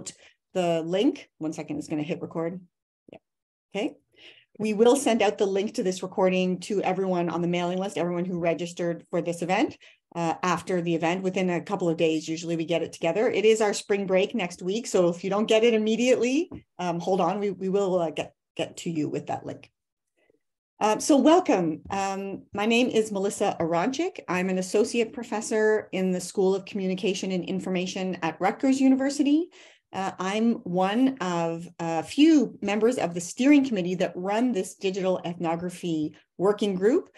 out the link. 1 second, it's going to hit record. Yeah. Okay. We will send out the link to this recording to everyone on the mailing list, everyone who registered for this event after the event. Within a couple of days, usually we get it together. It is our spring break next week, so if you don't get it immediately, hold on, we will get to you with that link. So welcome. My name is Melissa Aronchik. I'm an associate professor in the School of Communication and Information at Rutgers University. I'm one of a few members of the steering committee that run this digital ethnography working group.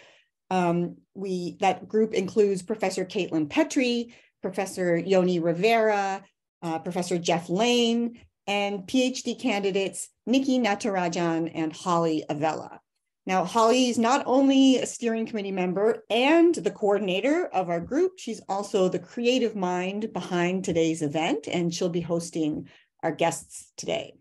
That group includes Professor Caitlin Petrie, Professor Yoni Rivera, Professor Jeff Lane, and PhD candidates Nikki Natarajan and Holly Avella. Now, Holly is not only a steering committee member and the coordinator of our group, she's also the creative mind behind today's event, and she'll be hosting our guests today.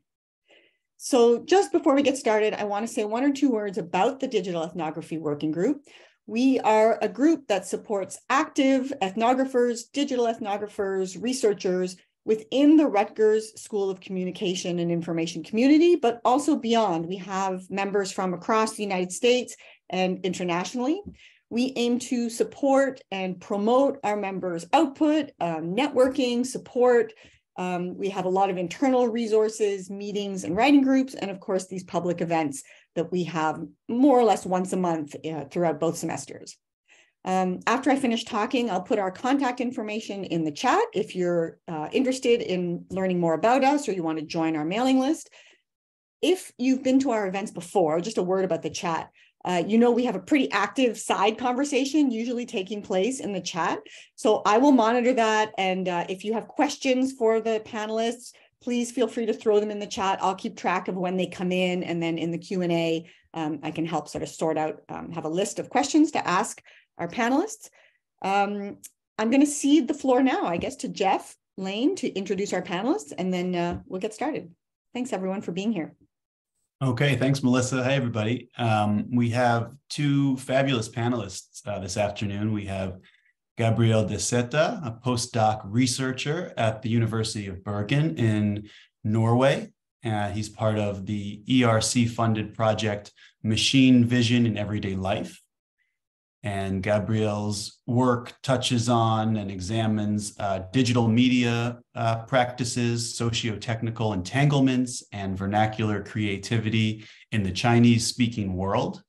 So just before we get started, I want to say 1 or 2 words about the Digital Ethnography Working Group. We are a group that supports active ethnographers, digital ethnographers, researchers within the Rutgers School of Communication and Information community, but also beyond. We have members from across the United States and internationally. We aim to support and promote our members' output, networking, support. We have a lot of internal resources, meetings and writing groups, and of course, these public events that we have more or less once a month throughout both semesters. After I finish talking, I'll put our contact information in the chat if you're interested in learning more about us or you want to join our mailing list. If you've been to our events before, just a word about the chat, you know we have a pretty active side conversation usually taking place in the chat. So I will monitor that. And if you have questions for the panelists, please feel free to throw them in the chat. I'll keep track of when they come in. And then in the Q&A, I can help sort of sort out, have a list of questions to ask our panelists. I'm going to cede the floor now, I guess, to Jeff Lane to introduce our panelists, and then we'll get started. Thanks, everyone, for being here. Okay, thanks, Melissa. Hi, everybody. We have 2 fabulous panelists this afternoon. We have Gabriele de Seta, a postdoc researcher at the University of Bergen in Norway. He's part of the ERC-funded project Machine Vision in Everyday Life. And Gabriele's work touches on and examines digital media practices, socio-technical entanglements, and vernacular creativity in the Chinese-speaking world.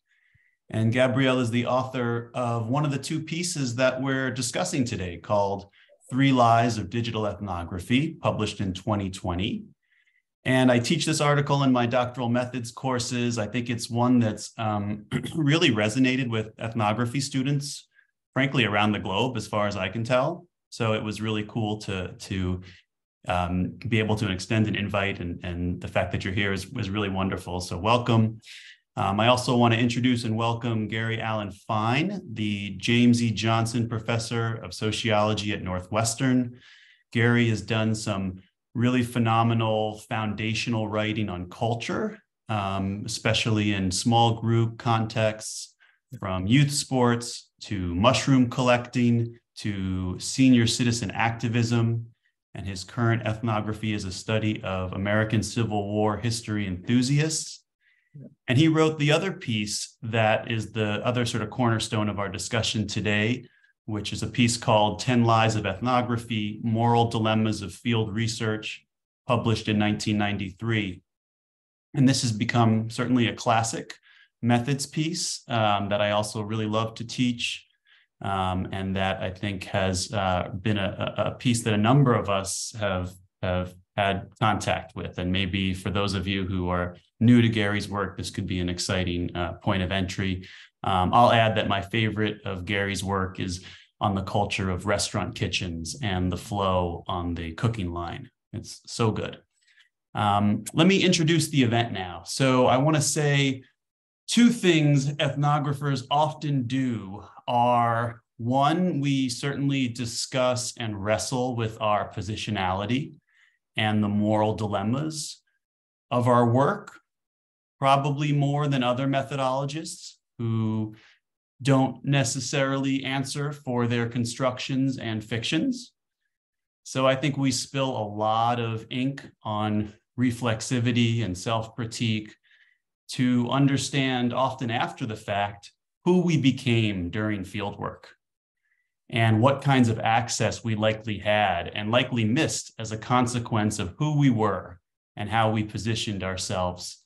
And Gabriele is the author of one of the 2 pieces that we're discussing today called 3 Lies of Digital Ethnography, published in 2020. And I teach this article in my doctoral methods courses. I think it's one that's really resonated with ethnography students, frankly, around the globe, as far as I can tell. So it was really cool to be able to extend an invite, and the fact that you're here was really wonderful. So welcome. I also want to introduce and welcome Gary Allen Fine, the James E. Johnson Professor of Sociology at Northwestern. Gary has done some really phenomenal foundational writing on culture, especially in small group contexts, from youth sports to mushroom collecting to senior citizen activism. And his current ethnography is a study of American Civil War history enthusiasts. And he wrote the other piece that is the other sort of cornerstone of our discussion today, which is a piece called 10 Lies of Ethnography, Moral Dilemmas of Field Research, published in 1993. And this has become certainly a classic methods piece that I also really love to teach, and that I think has been a piece that a number of us have had contact with. And maybe for those of you who are new to Gary's work, this could be an exciting point of entry. I'll add that my favorite of Gary's work is on the culture of restaurant kitchens and the flow on the cooking line. It's so good. Let me introduce the event now. So I want to say 2 things ethnographers often do are, 1, we certainly discuss and wrestle with our positionality and the moral dilemmas of our work, probably more than other methodologists who don't necessarily answer for their constructions and fictions. So I think we spill a lot of ink on reflexivity and self-critique to understand, often after the fact, who we became during fieldwork and what kinds of access we likely had and likely missed as a consequence of who we were and how we positioned ourselves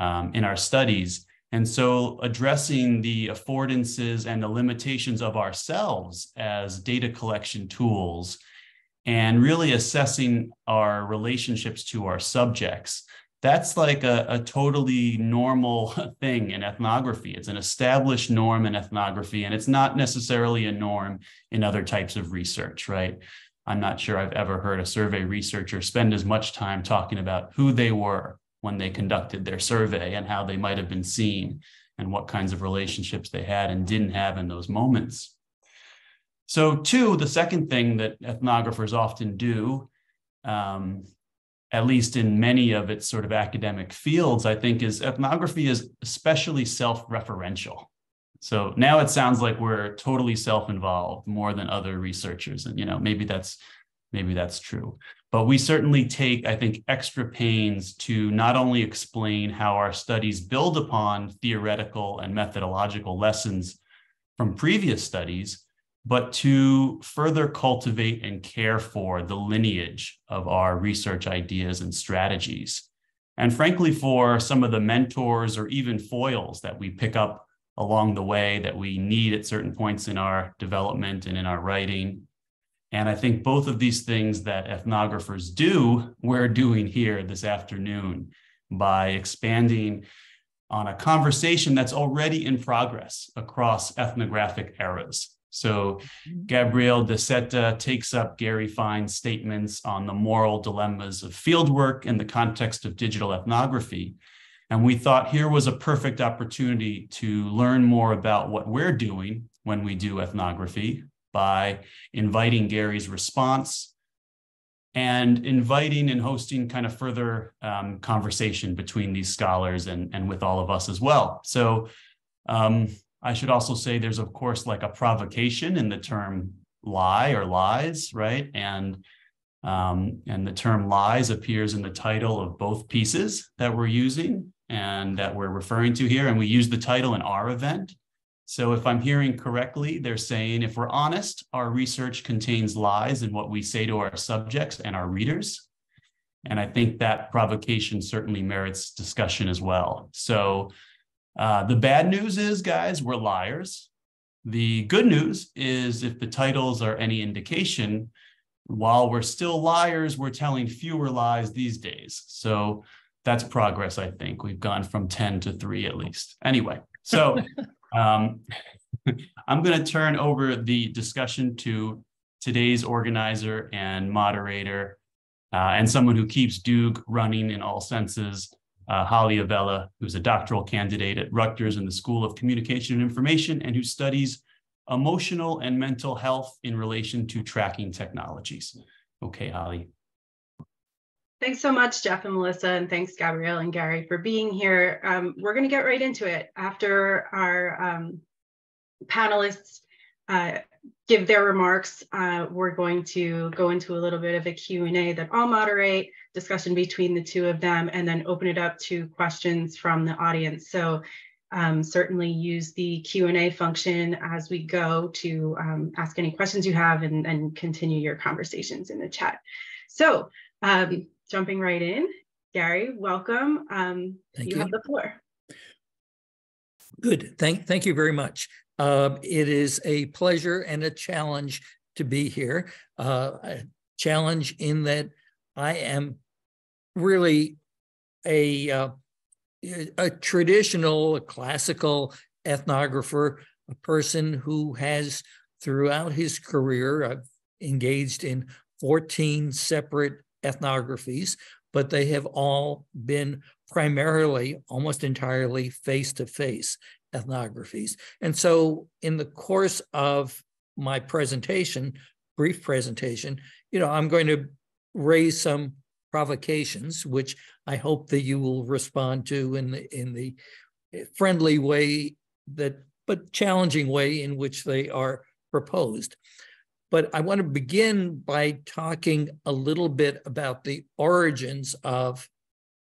in our studies. And so addressing the affordances and the limitations of ourselves as data collection tools and really assessing our relationships to our subjects, that's like a totally normal thing in ethnography. It's an established norm in ethnography, and it's not necessarily a norm in other types of research, right? I'm not sure I've ever heard a survey researcher spend as much time talking about who they were when they conducted their survey and how they might have been seen and what kinds of relationships they had and didn't have in those moments. So two, the second thing that ethnographers often do, at least in many of its sort of academic fields, I think, is ethnography is especially self-referential. So now it sounds like we're totally self-involved more than other researchers. And, maybe that's true. But we certainly take, I think, extra pains to not only explain how our studies build upon theoretical and methodological lessons from previous studies, but to further cultivate and care for the lineage of our research ideas and strategies. And frankly, for some of the mentors or even foils that we pick up along the way that we need at certain points in our development and in our writing. And I think both of these things that ethnographers do, we're doing here this afternoon by expanding on a conversation that's already in progress across ethnographic eras. So Gabriele de Seta takes up Gary Fine's statements on the moral dilemmas of fieldwork in the context of digital ethnography. And we thought here was a perfect opportunity to learn more about what we're doing when we do ethnography by inviting Gary's response and inviting and hosting kind of further conversation between these scholars and with all of us as well. So I should also say there's, of course, like a provocation in the term lie or lies, right? And the term lies appears in the title of both pieces that we're using and that we're referring to here. And we use the title in our event. So if I'm hearing correctly, they're saying, if we're honest, our research contains lies in what we say to our subjects and our readers. And I think that provocation certainly merits discussion as well. So the bad news is, guys, we're liars. The good news is, if the titles are any indication, while we're still liars, we're telling fewer lies these days. So that's progress, I think. We've gone from 10 to 3 at least. Anyway, so I'm going to turn over the discussion to today's organizer and moderator and someone who keeps Duke running in all senses, Holly Avella, who's a doctoral candidate at Rutgers in the School of Communication and Information and who studies emotional and mental health in relation to tracking technologies. Okay, Holly. Thanks so much, Jeff and Melissa, and thanks, Gabriele and Gary, for being here. We're going to get right into it. After our panelists give their remarks, we're going to go into a little bit of a Q&A that I'll moderate, discussion between the two of them, and then open it up to questions from the audience. So certainly use the Q&A function as we go to ask any questions you have and continue your conversations in the chat. So jumping right in, Gary, welcome. Thank you. Have the floor. Good. Thank you very much. It is a pleasure and a challenge to be here. A challenge in that I am really a traditional, a classical ethnographer, a person who has throughout his career engaged in 14 separate ethnographies, but they have all been primarily, almost entirely face-to-face ethnographies. And so in the course of my presentation, brief presentation, I'm going to raise some provocations, which I hope that you will respond to in the friendly way but challenging way in which they are proposed. But I want to begin by talking a little bit about the origins of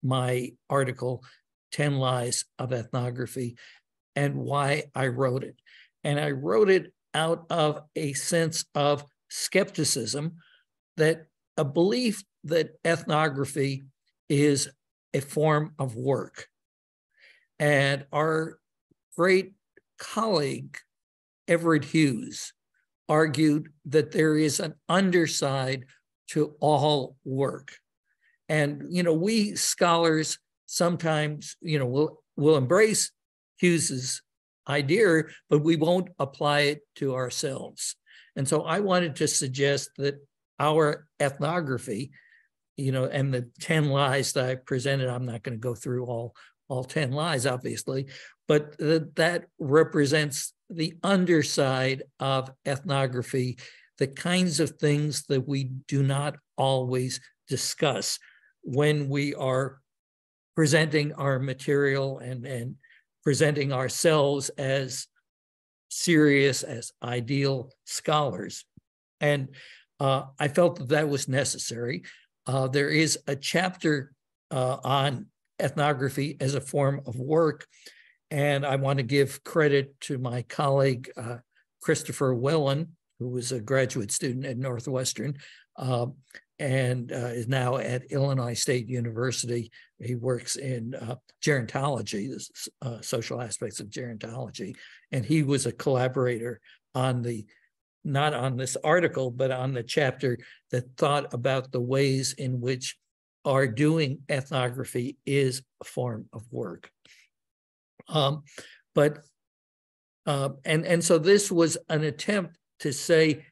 my article, 10 Lies of Ethnography, and why I wrote it. And I wrote it out of a sense of skepticism, that a belief that ethnography is a form of work. And our great colleague, Everett Hughes, argued that there is an underside to all work. And, we scholars sometimes, will embrace Hughes's idea, but we won't apply it to ourselves. And so I wanted to suggest that our ethnography, and the 10 lies that I presented, I'm not going to go through all 10 lies, obviously, but that represents the underside of ethnography, the kinds of things that we do not always discuss when we are presenting our material and presenting ourselves as serious, as ideal scholars. And I felt that was necessary. There is a chapter on ethnography as a form of work, and I want to give credit to my colleague, Christopher Wellen, who was a graduate student at Northwestern and is now at Illinois State University. He works in gerontology, social aspects of gerontology, and he was a collaborator on not on this article, but on the chapter that thought about the ways in which our doing ethnography is a form of work. So this was an attempt to say,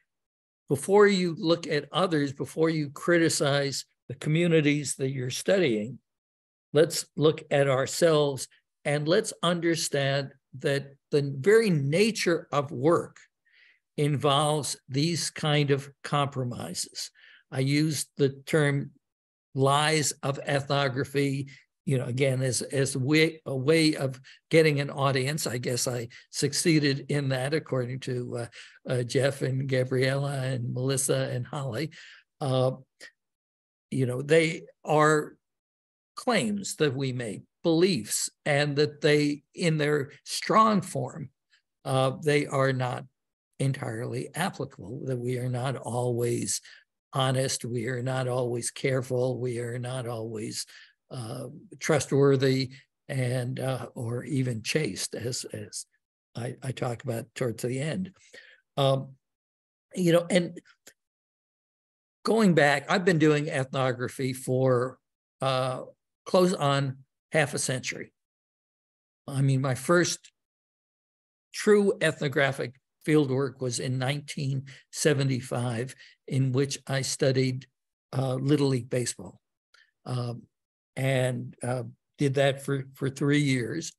before you look at others, before you criticize the communities that you're studying, let's look at ourselves and let's understand that the very nature of work involves these kind of compromises. I used the term lies of ethnography, again, as a way of getting an audience. I guess I succeeded in that, according to Jeff and Gabriella and Melissa and Holly. They are claims that we make, beliefs, and that they, in their strong form, they are not entirely applicable, that we are not always honest, we are not always careful, we are not always trustworthy, and or even chaste, as I talk about towards the end. And going back, I've been doing ethnography for close on half a century. I mean, my first true ethnographic fieldwork was in 1975, in which I studied Little League Baseball. And did that for 3 years.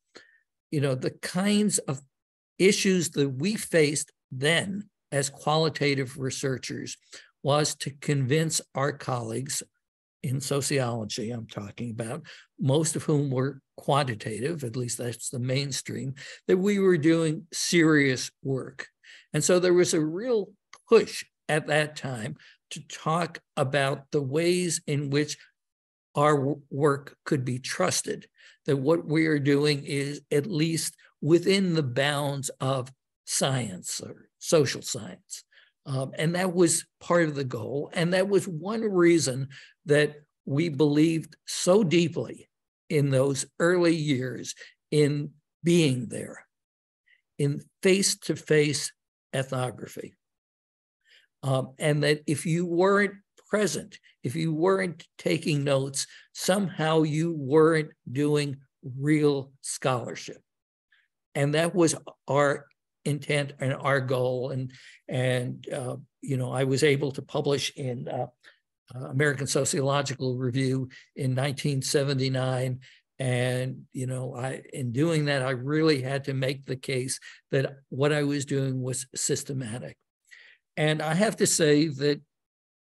The kinds of issues that we faced then as qualitative researchers was to convince our colleagues in sociology, I'm talking about, most of whom were quantitative, at least that's the mainstream, that we were doing serious work. And so there was a real push at that time to talk about the ways in which our work could be trusted, that what we are doing is at least within the bounds of science or social science. And that was part of the goal. And that was one reason that we believed so deeply in those early years in being there, in face-to-face ethnography. And that if you weren't present, if you weren't taking notes, somehow you weren't doing real scholarship. And that was our intent and our goal. And I was able to publish in American Sociological Review in 1979. And, in doing that, I really had to make the case that what I was doing was systematic. And I have to say that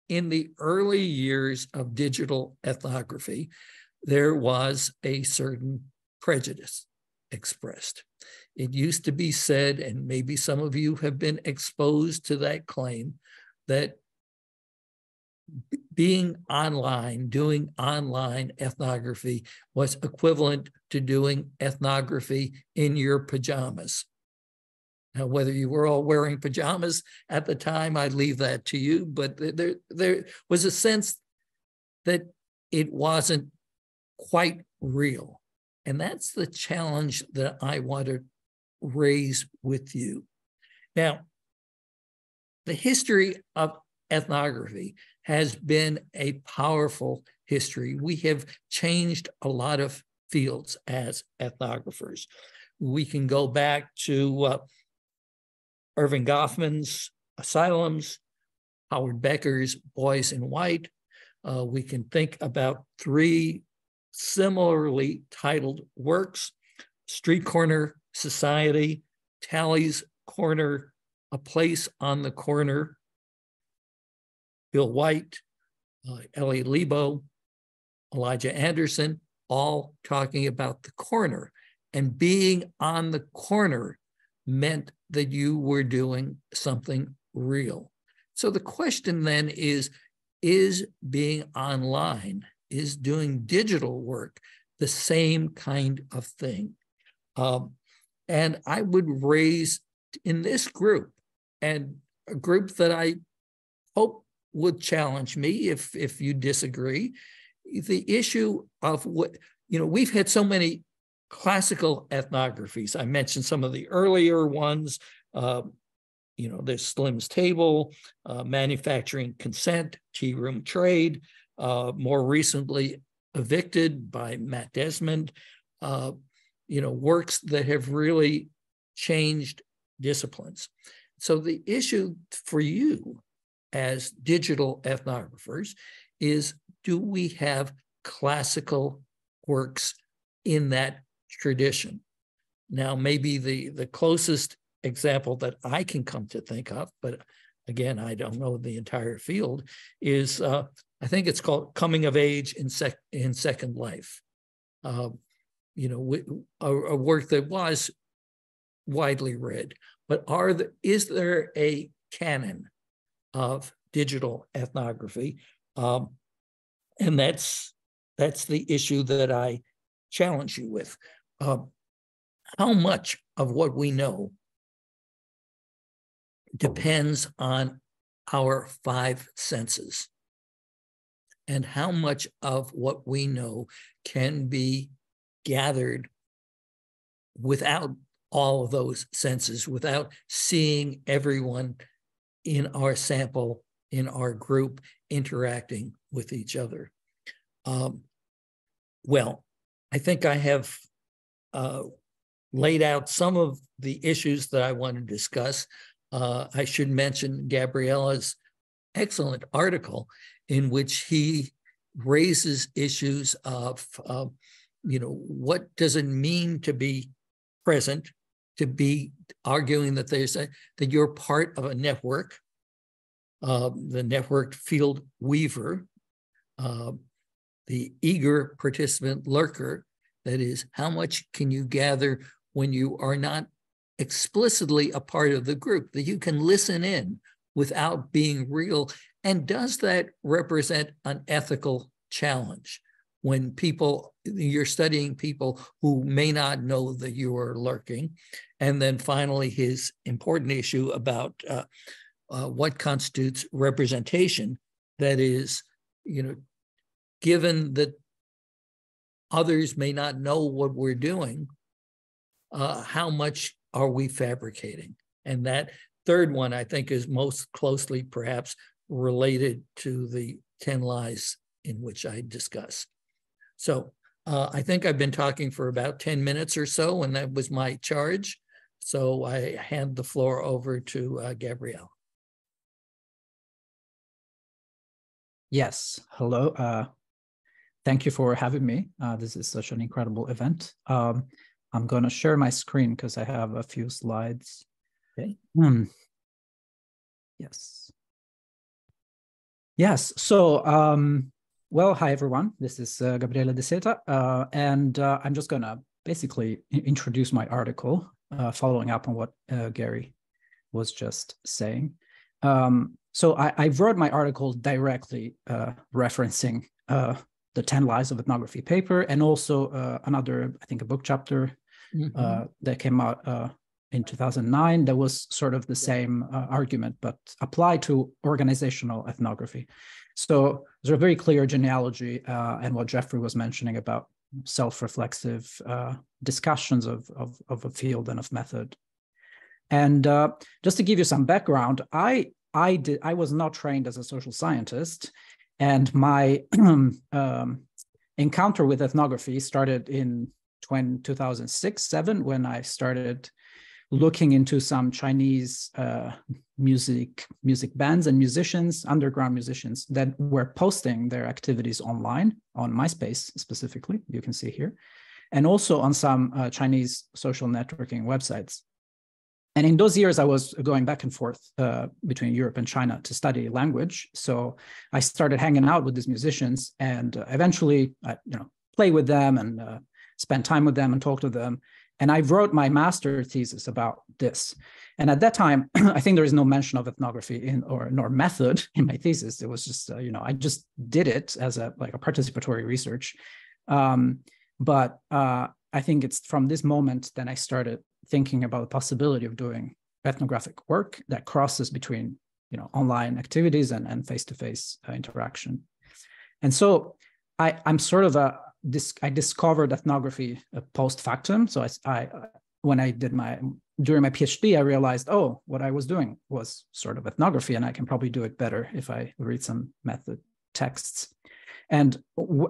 in the early years of digital ethnography, there was a certain prejudice expressed. It used to be said, and maybe some of you have been exposed to that claim, that being online, doing online ethnography was equivalent to doing ethnography in your pajamas. Now, whether you were all wearing pajamas at the time, I'd leave that to you, but there was a sense that it wasn't quite real. And that's the challenge that I want to raise with you. Now, the history of ethnography has been a powerful history. We have changed a lot of fields as ethnographers. We can go back to Irving Goffman's Asylums, Howard Becker's Boys in White. We can think about 3 similarly titled works: Street Corner Society, Tally's Corner, A Place on the Corner, Bill White, Ellie Lebo, Elijah Anderson, all talking about the corner. And being on the corner meant that you were doing something real. So the question then is being online, is doing digital work the same kind of thing? And I would raise in this group, and a group that I hope would challenge me if you disagree, the issue of what, we've had so many classical ethnographies. I mentioned some of the earlier ones. There's Slim's Table, Manufacturing Consent, Tea Room Trade, more recently Evicted by Matt Desmond, works that have really changed disciplines. So the issue for you as digital ethnographers is, do we have classical works in that tradition? Now, maybe the closest example that I can come to think of, but again, I don't know the entire field, is I think it's called Coming of Age in Second Life. A work that was widely read, but is there a canon of digital ethnography? And that's the issue that I challenge you with. How much of what we know depends on our 5 senses? And how much of what we know can be gathered without all of those senses, without seeing everyone in our sample, in our group, interacting with each other? Well, I think I have laid out some of the issues that I want to discuss. I should mention Gabriele's excellent article in which he raises issues of, what does it mean to be present, to be arguing that that you're part of a network, the networked field weaver, the eager participant lurker. That is, how much can you gather when you are not explicitly a part of the group, that you can listen in without being real? And does that represent an ethical challenge when you're studying people who may not know that you are lurking? And then finally, his important issue about what constitutes representation. That is, given that others may not know what we're doing, how much are we fabricating? And that third one, I think, is most closely perhaps related to the 10 lies in which I discuss. So I think I've been talking for about 10 minutes or so, and that was my charge. So I hand the floor over to Gabriele. Yes, hello. Thank you for having me. This is such an incredible event. I'm going to share my screen because I have a few slides. Okay. Yes. Yes. So, well, hi, everyone. This is Gabriele de Seta, and I'm just going to basically introduce my article, following up on what Gary was just saying. So I wrote my article directly referencing the 10 Lies of Ethnography paper, and also another, I think, a book chapter that came out in 2009. That was sort of the same argument, but applied to organizational ethnography. So there's a very clear genealogy, and what Jeffrey was mentioning about self-reflexive discussions of a field and of method. And just to give you some background, I was not trained as a social scientist, and my encounter with ethnography started in 2006-07 when I started looking into some Chinese music bands and musicians, underground musicians, that were posting their activities online, on MySpace specifically, you can see here, and also on some Chinese social networking websites. And in those years, I was going back and forth between Europe and China to study language. So I started hanging out with these musicians, and eventually, play with them and spend time with them and talk to them. And I wrote my master thesis about this. And at that time, I think there is no mention of ethnography nor method in my thesis. It was just, I just did it as a participatory research. But I think it's from this moment that I started thinking about the possibility of doing ethnographic work that crosses between, online activities and face-to-face interaction. And so I'm sort of I discovered ethnography post factum. So when I did during my PhD, I realized, what I was doing was sort of ethnography, and I can probably do it better if I read some method texts. And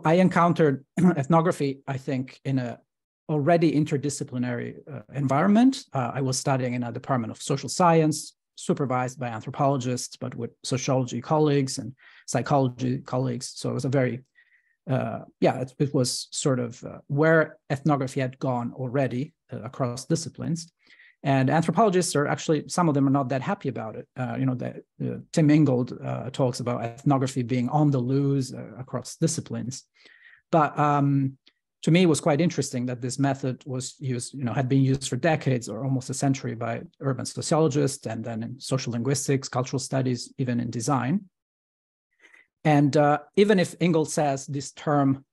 I encountered ethnography, I think, in a already interdisciplinary environment. I was studying in a department of social science, supervised by anthropologists, but with sociology colleagues and psychology colleagues. So it was a very it was sort of where ethnography had gone already across disciplines. And anthropologists are actually, some of them are not that happy about it. Tim Ingold talks about ethnography being on the loose across disciplines. But to me, it was quite interesting that this method was used, had been used for decades or almost a century by urban sociologists, and then in social linguistics, cultural studies, even in design. And even if Ingold says this term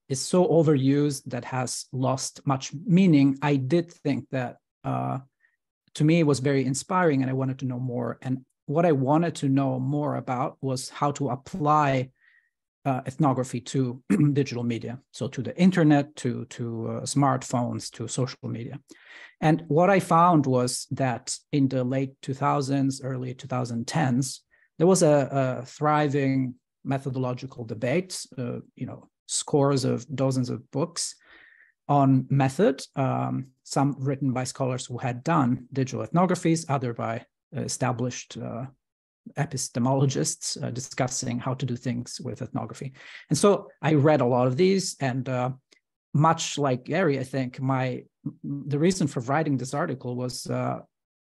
is so overused that has lost much meaning, I did think that to me it was very inspiring, and I wanted to know more. And what I wanted to know more about was how to apply ethnography to digital media, so to the internet, to smartphones, to social media. And what I found was that in the late 2000s, early 2010s, there was a thriving methodological debate, scores of dozens of books on method, some written by scholars who had done digital ethnographies, other by established epistemologists discussing how to do things with ethnography. And so I read a lot of these, and much like Gary, I think the reason for writing this article was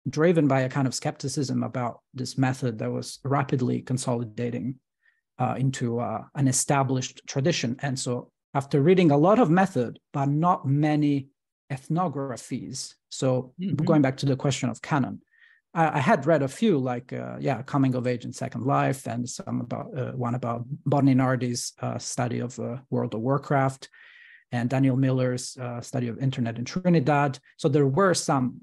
driven by a kind of skepticism about this method that was rapidly consolidating into an established tradition. And so after reading a lot of method, but not many ethnographies, so going back to the question of canon, I had read a few, like Coming of Age in Second Life, and some about one about Bonnie Nardi's study of World of Warcraft, and Daniel Miller's study of internet in Trinidad. So there were some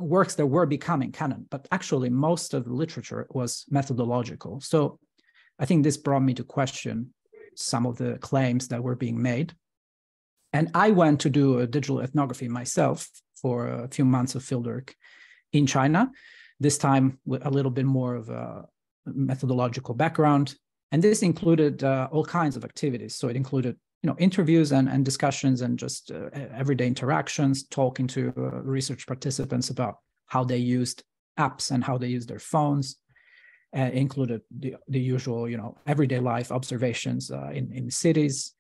works that were becoming canon, but actually most of the literature was methodological. So I think this brought me to question some of the claims that were being made. And I went to do a digital ethnography myself for a few months of fieldwork in China, this time with a little bit more of a methodological background. And this included all kinds of activities. So it included interviews and discussions and just everyday interactions, talking to research participants about how they used apps and how they used their phones. Included the usual, everyday life observations in cities.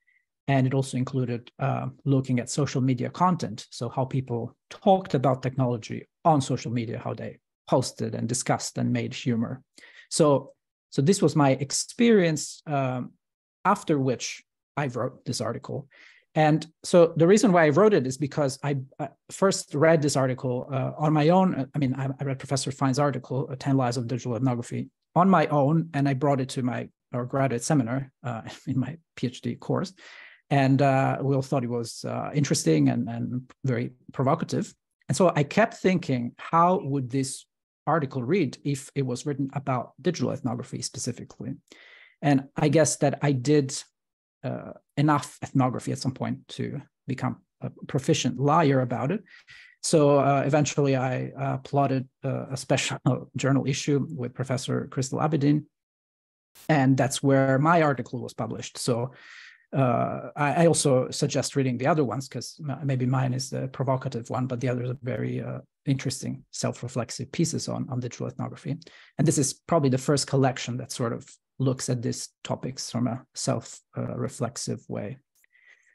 And it also included looking at social media content. So how people talked about technology on social media, how they posted and discussed and made humor. So this was my experience, after which I wrote this article. And so the reason why I wrote it is because I first read this article on my own. I read Professor Fine's article, 10 Lies of Digital Ethnography, on my own, and I brought it to my graduate seminar in my PhD course. And we all thought it was interesting and very provocative. And so I kept thinking, how would this article read if it was written about digital ethnography specifically? And I guess that I did enough ethnography at some point to become a proficient liar about it. So eventually I plotted a special journal issue with Professor Crystal Abedin, and that's where my article was published. So I also suggest reading the other ones, because maybe mine is the provocative one, but the others are very interesting self-reflexive pieces on digital ethnography. And this is probably the first collection that sort of looks at these topics from a self-reflexive way.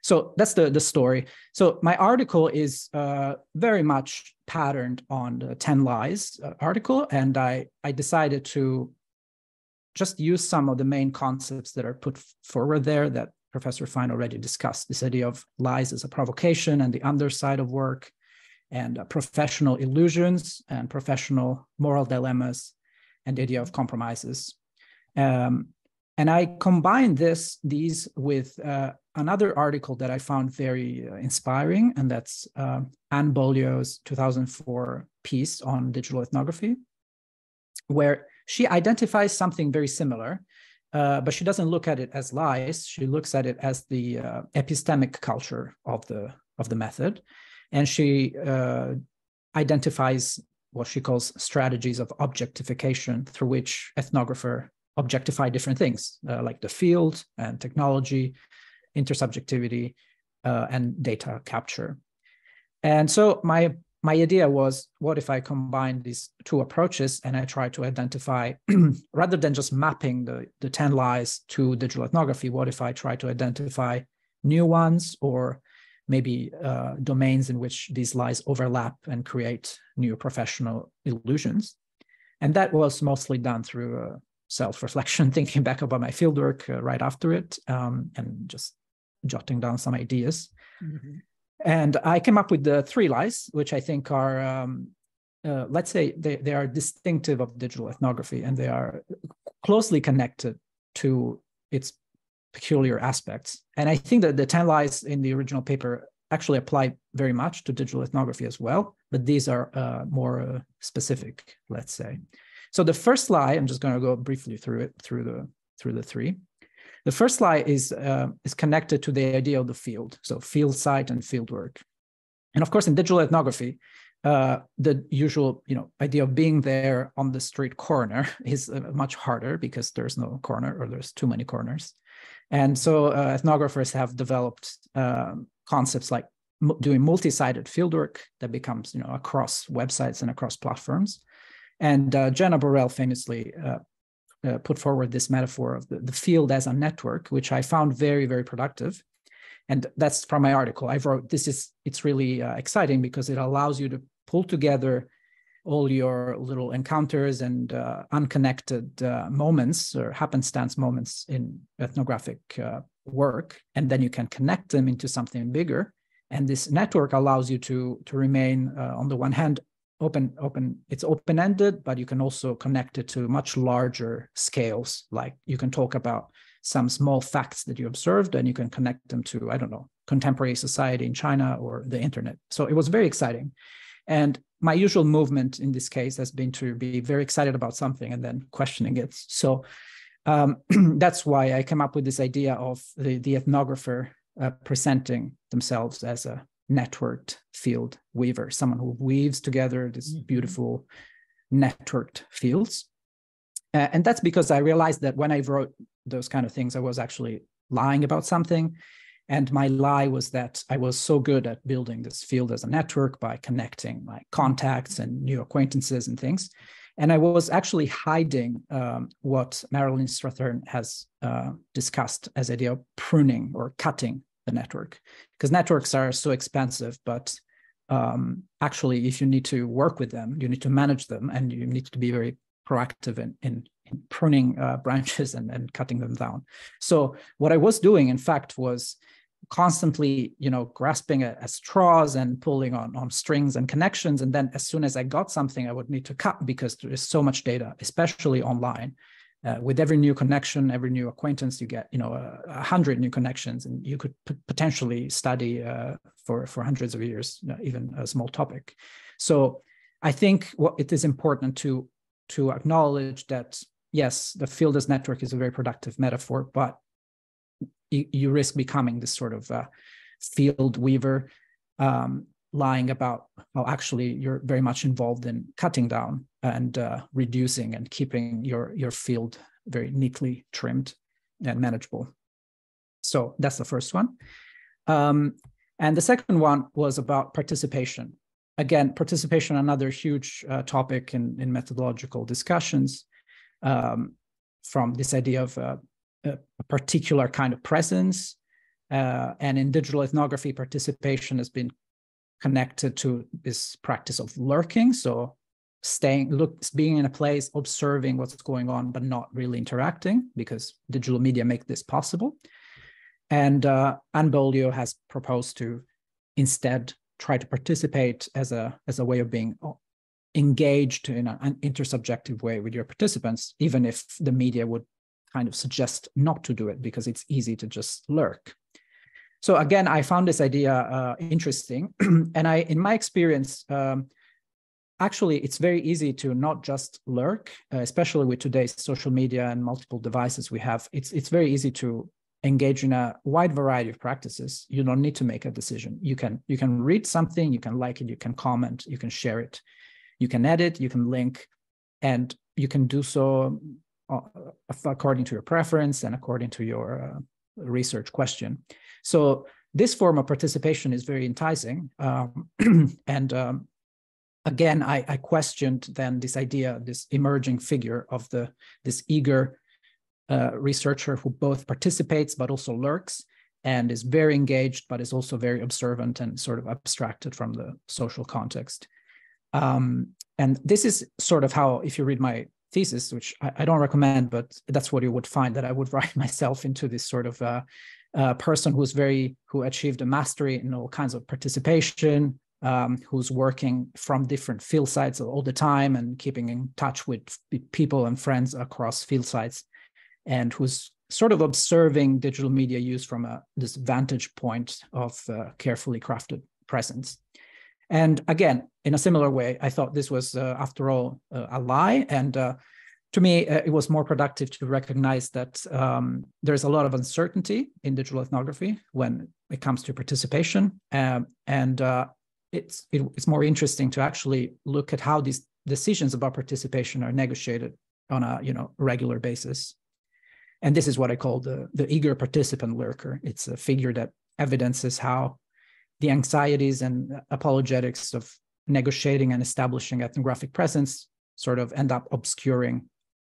So that's the story. So my article is very much patterned on the 10 Lies article, and I decided to just use some of the main concepts that are put forward there that Professor Fine already discussed, this idea of lies as a provocation and the underside of work, and professional illusions and professional moral dilemmas, and the idea of compromises. And I combined these with another article that I found very inspiring, and that's Anne Beaulieu's 2004 piece on digital ethnography, where she identifies something very similar, but she doesn't look at it as lies. She looks at it as the epistemic culture of the method, and she identifies what she calls strategies of objectification, through which ethnographer objectify different things, like the field and technology, intersubjectivity, and data capture. And so my idea was, what if I combine these two approaches and I try to identify, rather than just mapping the 10 lies to digital ethnography, what if I try to identify new ones, or maybe domains in which these lies overlap and create new professional illusions? And that was mostly done through self-reflection, thinking back about my fieldwork right after it, and just jotting down some ideas. Mm-hmm. And I came up with the 3 lies, which I think are, let's say, they are distinctive of digital ethnography, and they are closely connected to its peculiar aspects. And I think that the 10 lies in the original paper actually apply very much to digital ethnography as well, but these are more specific, let's say. So the first lie, I'm just going to go briefly through it, through the 3. The first lie is connected to the idea of the field, so field site and field work. And of course, in digital ethnography, the usual idea of being there on the street corner is much harder, because there's no corner, or there's too many corners. And so ethnographers have developed concepts like doing multi-sided fieldwork that becomes across websites and across platforms. And Jenna Borrell famously put forward this metaphor of the field as a network, which I found very, very productive. And that's from my article. I wrote, it's really exciting, because it allows you to pull together all your little encounters and unconnected moments, or happenstance moments in ethnographic work, and then you can connect them into something bigger. And this network allows you to remain, on the one hand, it's open-ended, but you can also connect it to much larger scales. Like, you can talk about some small facts that you observed, and you can connect them to, I don't know, contemporary society in China or the internet. So it was very exciting. And my usual movement in this case has been to be very excited about something and then questioning it. So that's why I came up with this idea of the ethnographer presenting themselves as a networked field weaver, someone who weaves together these beautiful networked fields. And that's because I realized that when I wrote those kind of things, I was actually lying about something. And my lie was that I was so good at building this field as a network by connecting my contacts and new acquaintances and things. And I was actually hiding what Marilyn Strathern has discussed as the idea of pruning or cutting the network, because networks are so expensive, but actually, if you need to work with them, you need to manage them, and you need to be very proactive in pruning branches and cutting them down. So what I was doing, in fact, was constantly, grasping at straws and pulling on strings and connections. And then as soon as I got something, I would need to cut because there is so much data, especially online. With every new connection, every new acquaintance, you get 100 new connections, and you could potentially study for hundreds of years, even a small topic. So I think it is important to acknowledge that, yes, the field as network is a very productive metaphor, but you risk becoming this sort of field weaver, lying about how actually you're very much involved in cutting down and reducing and keeping your field very neatly trimmed and manageable. So that's the first one. And the second one was about participation. Again, participation, another huge topic in methodological discussions, from this idea of a particular kind of presence. And in digital ethnography, participation has been connected to this practice of lurking. So being in a place, observing what's going on, but not really interacting, because digital media make this possible. And Anne Beaulieu has proposed to instead try to participate as a way of being engaged in an intersubjective way with your participants, even if the media would kind of suggest not to do it because it's easy to just lurk. So again, I found this idea interesting. And in my experience, actually, it's very easy to not just lurk, especially with today's social media and multiple devices we have. It's very easy to engage in a wide variety of practices. You don't need to make a decision. You can read something, you can like it, you can comment, you can share it, you can edit, you can link, and you can do so according to your preference and according to your research question. So this form of participation is very enticing. And again, I questioned then this idea, this emerging figure of this eager researcher who both participates but also lurks and is very engaged, but is also very observant and sort of abstracted from the social context. And this is sort of how, if you read my thesis, which I don't recommend, but that's what you would find, that I would write myself into this sort of person who achieved a mastery in all kinds of participation, who's working from different field sites all the time and keeping in touch with people and friends across field sites, and who's sort of observing digital media use from this vantage point of carefully crafted presence. And again, in a similar way, I thought this was, after all, a lie. And to me, it was more productive to recognize that there's a lot of uncertainty in digital ethnography when it comes to participation. It's more interesting to actually look at how these decisions about participation are negotiated on a regular basis. And this is what I call the eager participant lurker. It's a figure that evidences how the anxieties and apologetics of negotiating and establishing ethnographic presence sort of end up obscuring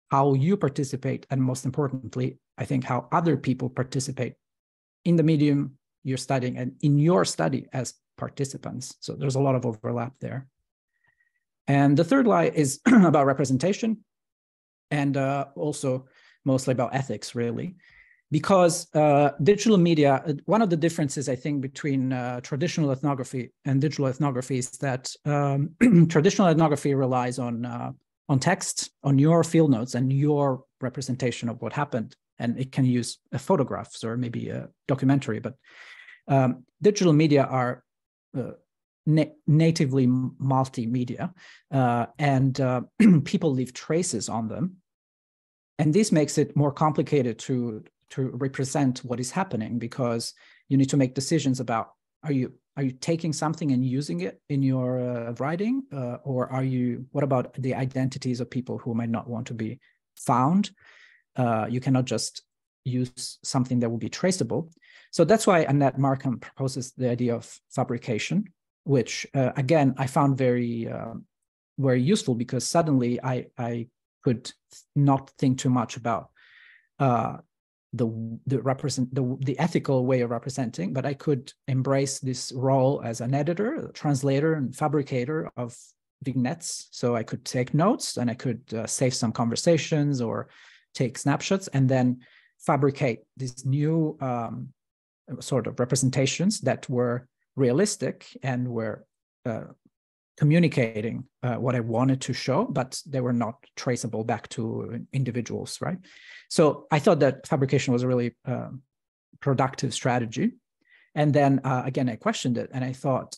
how you participate, and most importantly, I think how other people participate in the medium you're studying and in your study as participants. So there's a lot of overlap there. And the third lie is about representation, and also mostly about ethics, really. Because digital media, one of the differences, I think, between traditional ethnography and digital ethnography is that traditional ethnography relies on text, on your field notes and your representation of what happened. And it can use photographs or maybe a documentary. But digital media are natively multimedia, and people leave traces on them. And this makes it more complicated to represent what is happening, because you need to make decisions about, are you taking something and using it in your writing, or what about the identities of people who might not want to be found? You cannot just use something that will be traceable. So that's why Annette Markham proposes the idea of fabrication, which again, I found very, very useful, because suddenly I could not think too much about the ethical way of representing, but I could embrace this role as an editor, a translator, and fabricator of vignettes. So I could take notes, and I could save some conversations or take snapshots, and then fabricate this new sort of representations that were realistic and were communicating what I wanted to show, but they were not traceable back to individuals, right? So I thought that fabrication was a really productive strategy. And then again, I questioned it, and I thought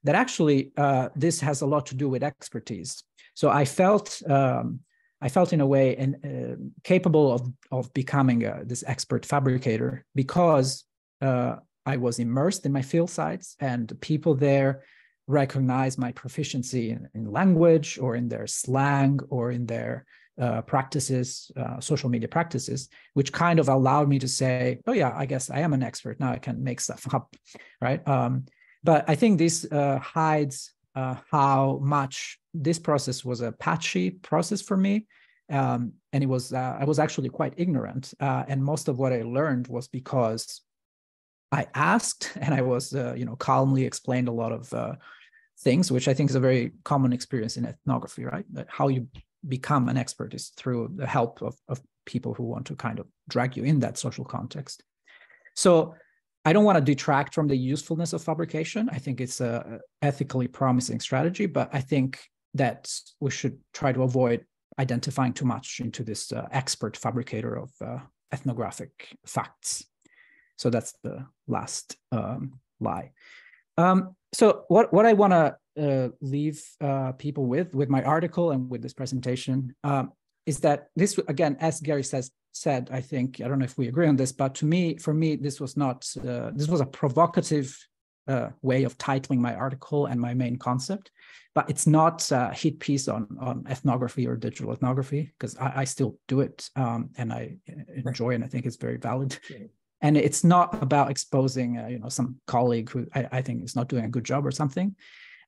that actually this has a lot to do with expertise. So I felt in a way capable of becoming this expert fabricator because I was immersed in my field sites, and people there recognize my proficiency in language or in their slang or in their practices, social media practices, which kind of allowed me to say, oh yeah, I guess I am an expert. Now I can make stuff up, right? But I think this hides how much this process was a patchy process for me. And it was, I was actually quite ignorant. And most of what I learned was because I asked, and I was, calmly explained a lot of things, which I think is a very common experience in ethnography, right? That how you become an expert is through the help of people who want to kind of drag you in that social context. So I don't want to detract from the usefulness of fabrication. I think it's a ethically promising strategy, but I think that we should try to avoid identifying too much into this expert fabricator of ethnographic facts. So that's the last lie. So what I want to leave people with my article and with this presentation is that this, again, as Gary said, I think, I don't know if we agree on this, but for me, this was not, this was a provocative way of titling my article and my main concept, but it's not a hit piece on ethnography or digital ethnography, because I still do it and I enjoy it, and I think it's very valid. And it's not about exposing, some colleague who I think is not doing a good job or something.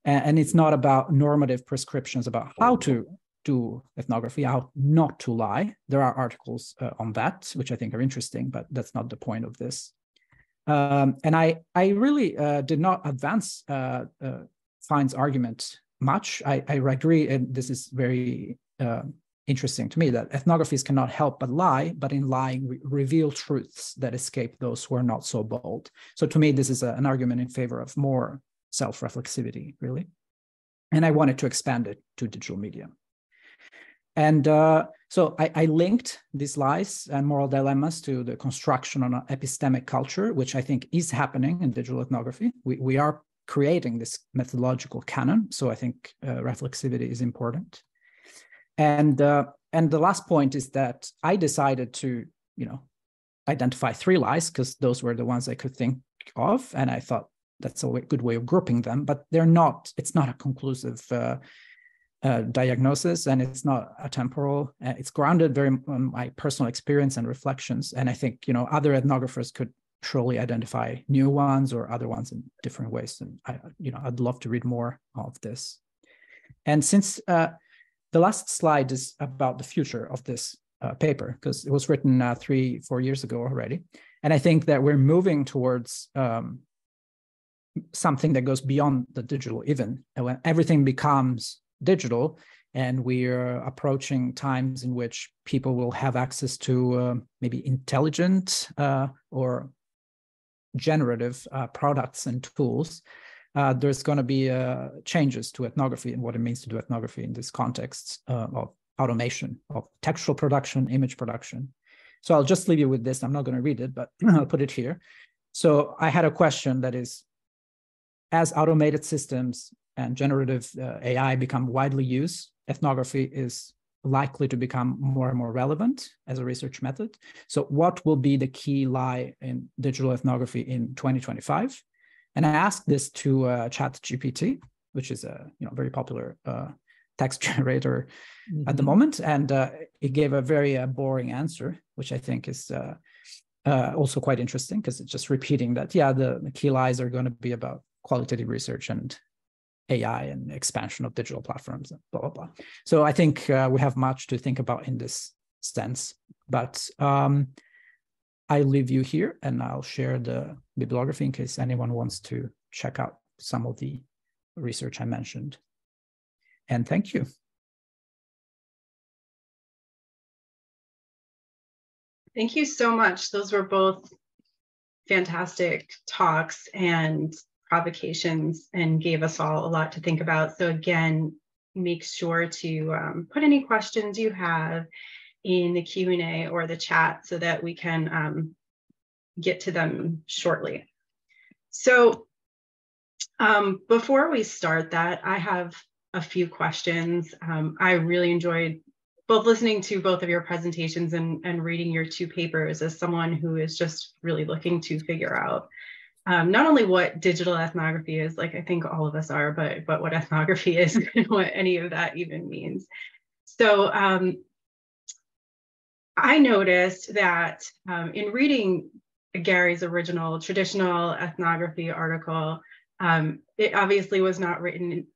And it's not about normative prescriptions about how to do ethnography, how not to lie. There are articles on that, which I think are interesting, but that's not the point of this. And I really did not advance Fine's argument much. I agree, and this is very interesting to me, that ethnographies cannot help but lie, but in lying reveal truths that escape those who are not so bold. So to me, this is an argument in favor of more self-reflexivity, really. And I wanted to expand it to digital media. And so I linked these lies and moral dilemmas to the construction on an epistemic culture, which I think is happening in digital ethnography. We are creating this methodological canon. So I think reflexivity is important. And the last point is that I decided to, identify 3 lies, because those were the ones I could think of. And I thought that's a good way of grouping them, but it's not a conclusive diagnosis, and it's not a temporal. It's grounded very on my personal experience and reflections. And I think, other ethnographers could surely identify new ones or other ones in different ways. And I'd love to read more of this. And since the last slide is about the future of this paper, because it was written 3-4 years ago already. And I think that we're moving towards something that goes beyond the digital even. And when everything becomes digital, and we're approaching times in which people will have access to maybe intelligent or generative products and tools, there's going to be changes to ethnography and what it means to do ethnography in this context of automation, of textual production, image production. So I'll just leave you with this. I'm not going to read it, but I'll put it here. So I had a question that is, as automated systems and generative AI become widely used, ethnography is likely to become more and more relevant as a research method. So what will be the key lie in digital ethnography in 2025? And I asked this to ChatGPT, which is a very popular text generator at the moment, and it gave a very boring answer, which I think is also quite interesting, because it's just repeating that, the key lies are going to be about qualitative research and AI and expansion of digital platforms, and blah, blah, blah. So I think we have much to think about in this sense, but I leave you here, and I'll share the bibliography in case anyone wants to check out some of the research I mentioned. And thank you. Thank you so much. Those were both fantastic talks and provocations and gave us all a lot to think about. So again, make sure to put any questions you have in the Q&A or the chat so that we can get to them shortly. So before we start that, I have a few questions. I really enjoyed both listening to both of your presentations and reading your two papers as someone who is just really looking to figure out not only what digital ethnography is, like I think all of us are, but what ethnography is and what any of that even means. So I noticed that in reading Gary's original traditional ethnography article, it obviously was not written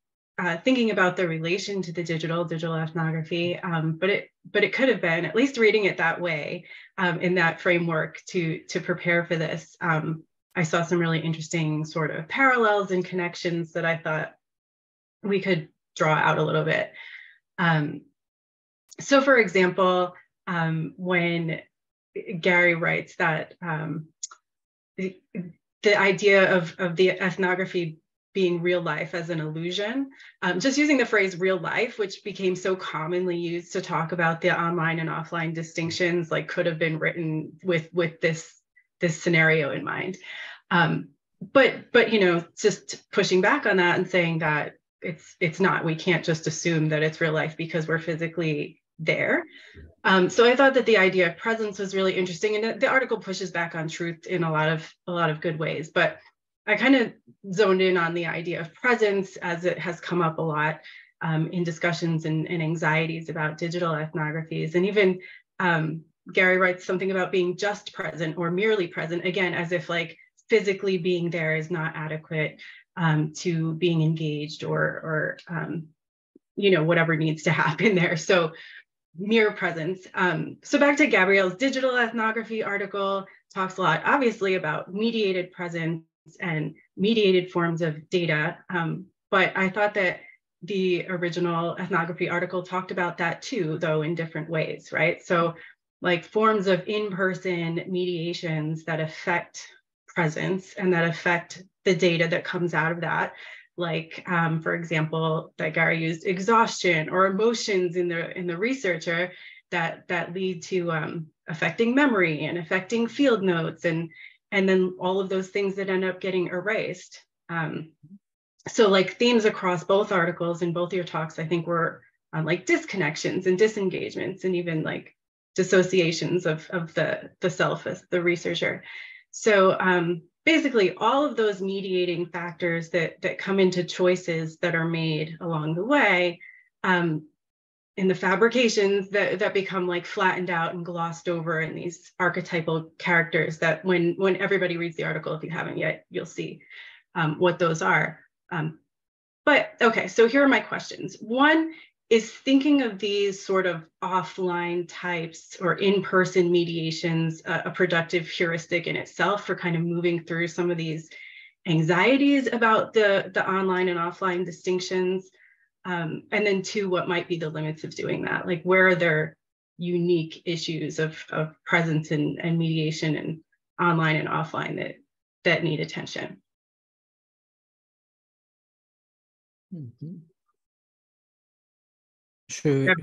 thinking about the relation to the digital ethnography, but it could have been, at least reading it that way, in that framework to prepare for this. I saw some really interesting sort of parallels and connections that I thought we could draw out a little bit. So for example, when Gary writes that the idea of the ethnography being real life as an illusion, just using the phrase real life, which became so commonly used to talk about the online and offline distinctions, like could have been written with this scenario in mind. But you know, just pushing back on that and saying that it's not, we can't just assume that it's real life because we're physically there. So I thought that the idea of presence was really interesting, and the article pushes back on truth in a lot of good ways. But I kind of zoned in on the idea of presence as it has come up a lot in discussions and anxieties about digital ethnographies. And even Gary writes something about being just present or merely present, again, as if like physically being there is not adequate to being engaged or you know, whatever needs to happen there. So mere presence. So back to Gabriele's digital ethnography article, talks a lot, obviously, about mediated presence and mediated forms of data. But I thought that the original ethnography article talked about that too, though in different ways, right? So like forms of in-person mediations that affect presence and that affect the data that comes out of that. Like, for example, that Gary used exhaustion or emotions in the researcher that lead to affecting memory and affecting field notes and then all of those things that end up getting erased. So like themes across both articles and both your talks, I think were on like disconnections and disengagements and even like dissociations of the self as the researcher. So basically all of those mediating factors that come into choices that are made along the way in the fabrications that become like flattened out and glossed over in these archetypal characters that when everybody reads the article, if you haven't yet, you'll see what those are. But okay, so here are my questions. One is thinking of these sort of offline types or in-person mediations a productive heuristic in itself for kind of moving through some of these anxieties about the online and offline distinctions? And then two, what might be the limits of doing that? Like where are there unique issues of presence and mediation and online and offline that need attention? Mm-hmm. Sure.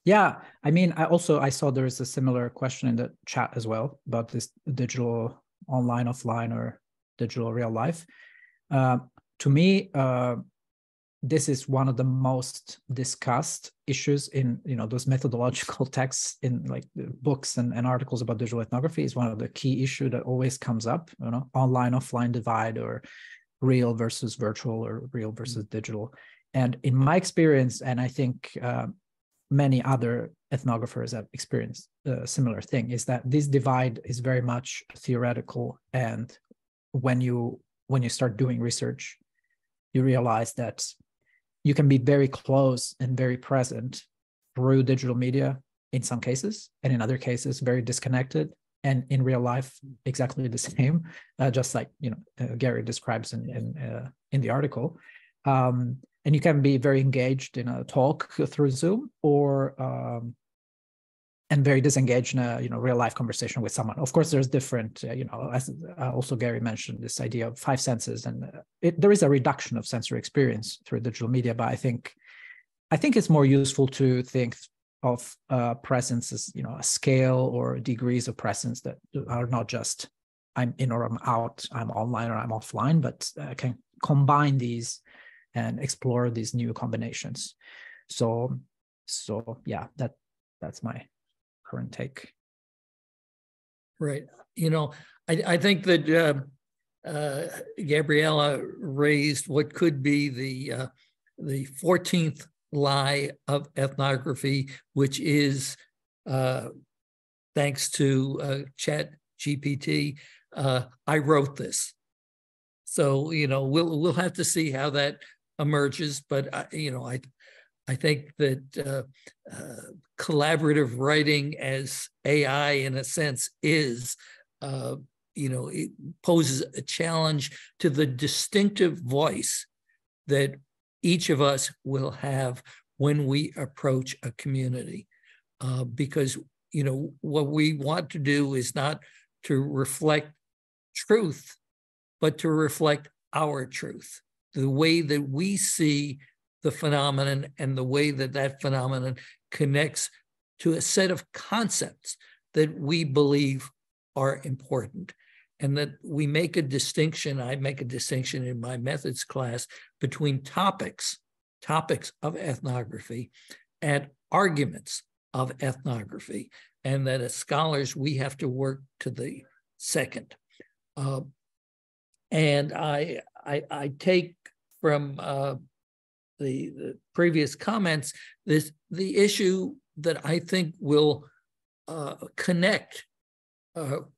Yeah, I mean, I saw there is a similar question in the chat as well about this digital online, offline, or digital real life. To me, this is one of the most discussed issues in those methodological texts in like books and articles about digital ethnography. Is one of the key issues that always comes up. Online, offline divide, or real versus virtual, or real versus digital. And in my experience, and I think many other ethnographers have experienced a similar thing, is that this divide is very much theoretical. And when you start doing research, you realize that you can be very close and very present through digital media in some cases, and in other cases, very disconnected. And in real life, exactly the same, just like Gary describes in the article. And you can be very engaged in a talk through Zoom, or very disengaged in a real life conversation with someone. Of course, there's different, as also Gary mentioned, this idea of 5 senses, and there is a reduction of sensory experience through digital media. But I think it's more useful to think of presence as a scale or degrees of presence that are not just I'm in or I'm out, I'm online or I'm offline, but can combine these and explore these new combinations. So yeah, that's my current take. Right. I think that Gabriela raised what could be the 14th lie of ethnography, which is, thanks to ChatGPT, I wrote this. So we'll have to see how that emerges, but I think that collaborative writing, as AI in a sense is, it poses a challenge to the distinctive voice that each of us will have when we approach a community. Because, what we want to do is not to reflect truth, but to reflect our truth, the way that we see the phenomenon and the way that that phenomenon connects to a set of concepts that we believe are important. And that we make a distinction, I make a distinction in my methods class between topics of ethnography and arguments of ethnography. And that as scholars, we have to work to the second. And I take from the previous comments the issue that I think will connect,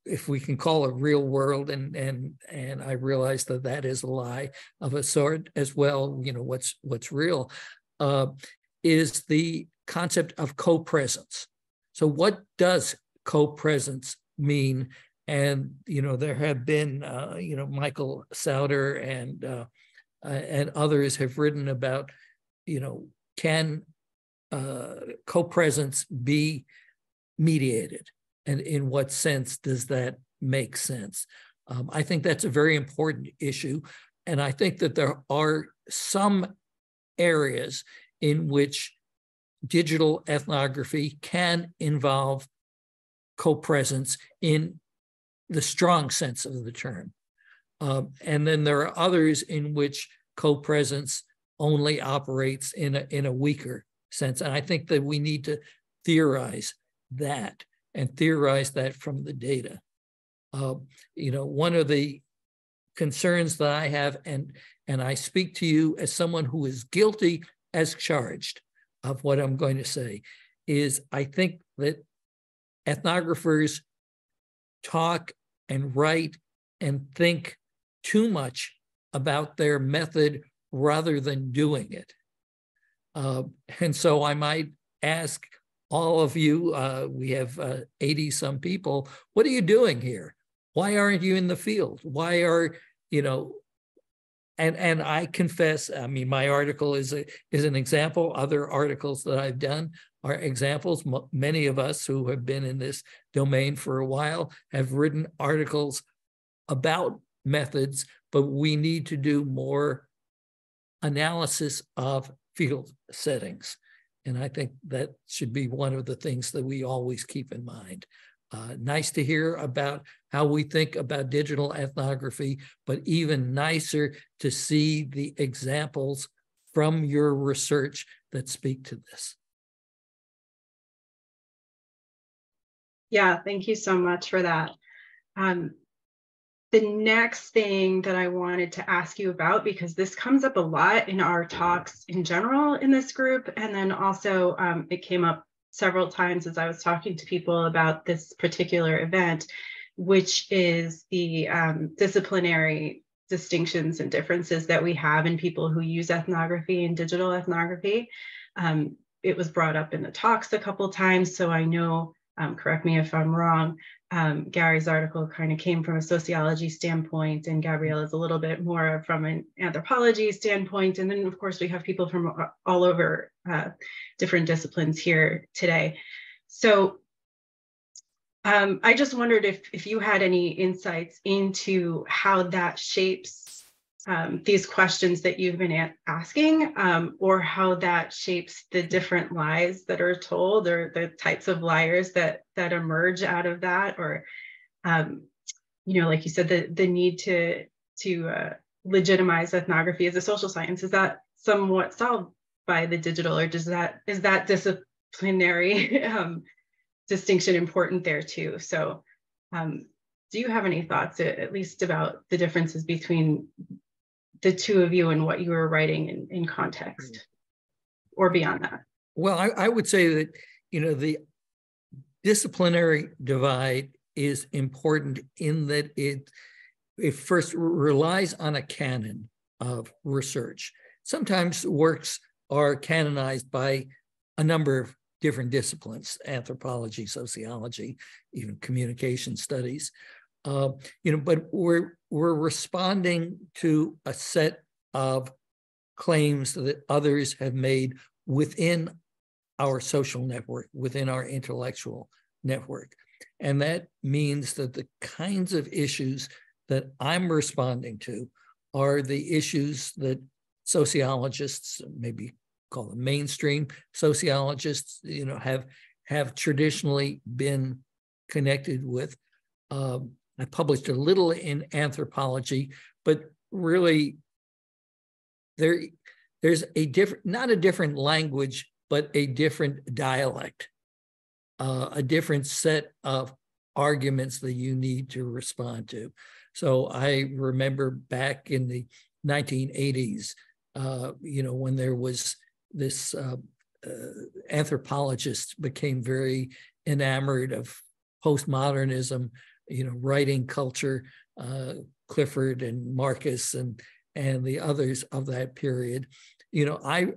if we can call it real world, and I realize that is a lie of a sort as well. What's real is the concept of co-presence. So what does co-presence mean? And there have been Michael Sauter and others have written about can co-presence be mediated, and in what sense does that make sense? I think that's a very important issue, and I think that there are some areas in which digital ethnography can involve co-presence in the strong sense of the term. And then there are others in which co-presence only operates in a weaker sense. And I think that we need to theorize that and theorize that from the data. One of the concerns that I have, and I speak to you as someone who is guilty as charged of what I'm going to say, is I think that ethnographers talk and write and think too much about their method rather than doing it. And so I might ask all of you, we have 80 some people, what are you doing here? Why aren't you in the field? Why are, and I confess, I mean, my article is an example. Other articles that I've done are examples. Many of us who have been in this domain for a while have written articles about methods, but we need to do more analysis of field settings. And I think that should be one of the things that we always keep in mind. Nice to hear about how we think about digital ethnography, but even nicer to see the examples from your research that speak to this. Yeah, thank you so much for that. The next thing that I wanted to ask you about, because this comes up a lot in our talks in general in this group, and then also it came up several times as I was talking to people about this particular event, which is the disciplinary distinctions and differences that we have in people who use ethnography and digital ethnography. It was brought up in the talks a couple times, so I know, correct me if I'm wrong, Gary's article kind of came from a sociology standpoint, and Gabriele is a little bit more from an anthropology standpoint. And then, of course, we have people from all over different disciplines here today. So I just wondered if you had any insights into how that shapes these questions that you've been asking, or how that shapes the different lies that are told, or the types of liars that emerge out of that, or like you said, the need to legitimize ethnography as a social science. Is that somewhat solved by the digital, or is that disciplinary distinction important there too? So do you have any thoughts, at least about the differences between the two of you and what you were writing in context, or beyond that? Well, I would say that, the disciplinary divide is important in that it first relies on a canon of research. Sometimes works are canonized by a number of different disciplines: anthropology, sociology, even communication studies. But we're responding to a set of claims that others have made within our social network, within our intellectual network. And that means that the kinds of issues that I'm responding to are the issues that sociologists, maybe call them mainstream sociologists, have traditionally been connected with. I published a little in anthropology, but really there's not a different language, but a different dialect, a different set of arguments that you need to respond to. So I remember back in the 1980s, when there was this anthropologists became very enamored of postmodernism, writing culture, Clifford and Marcus and the others of that period. I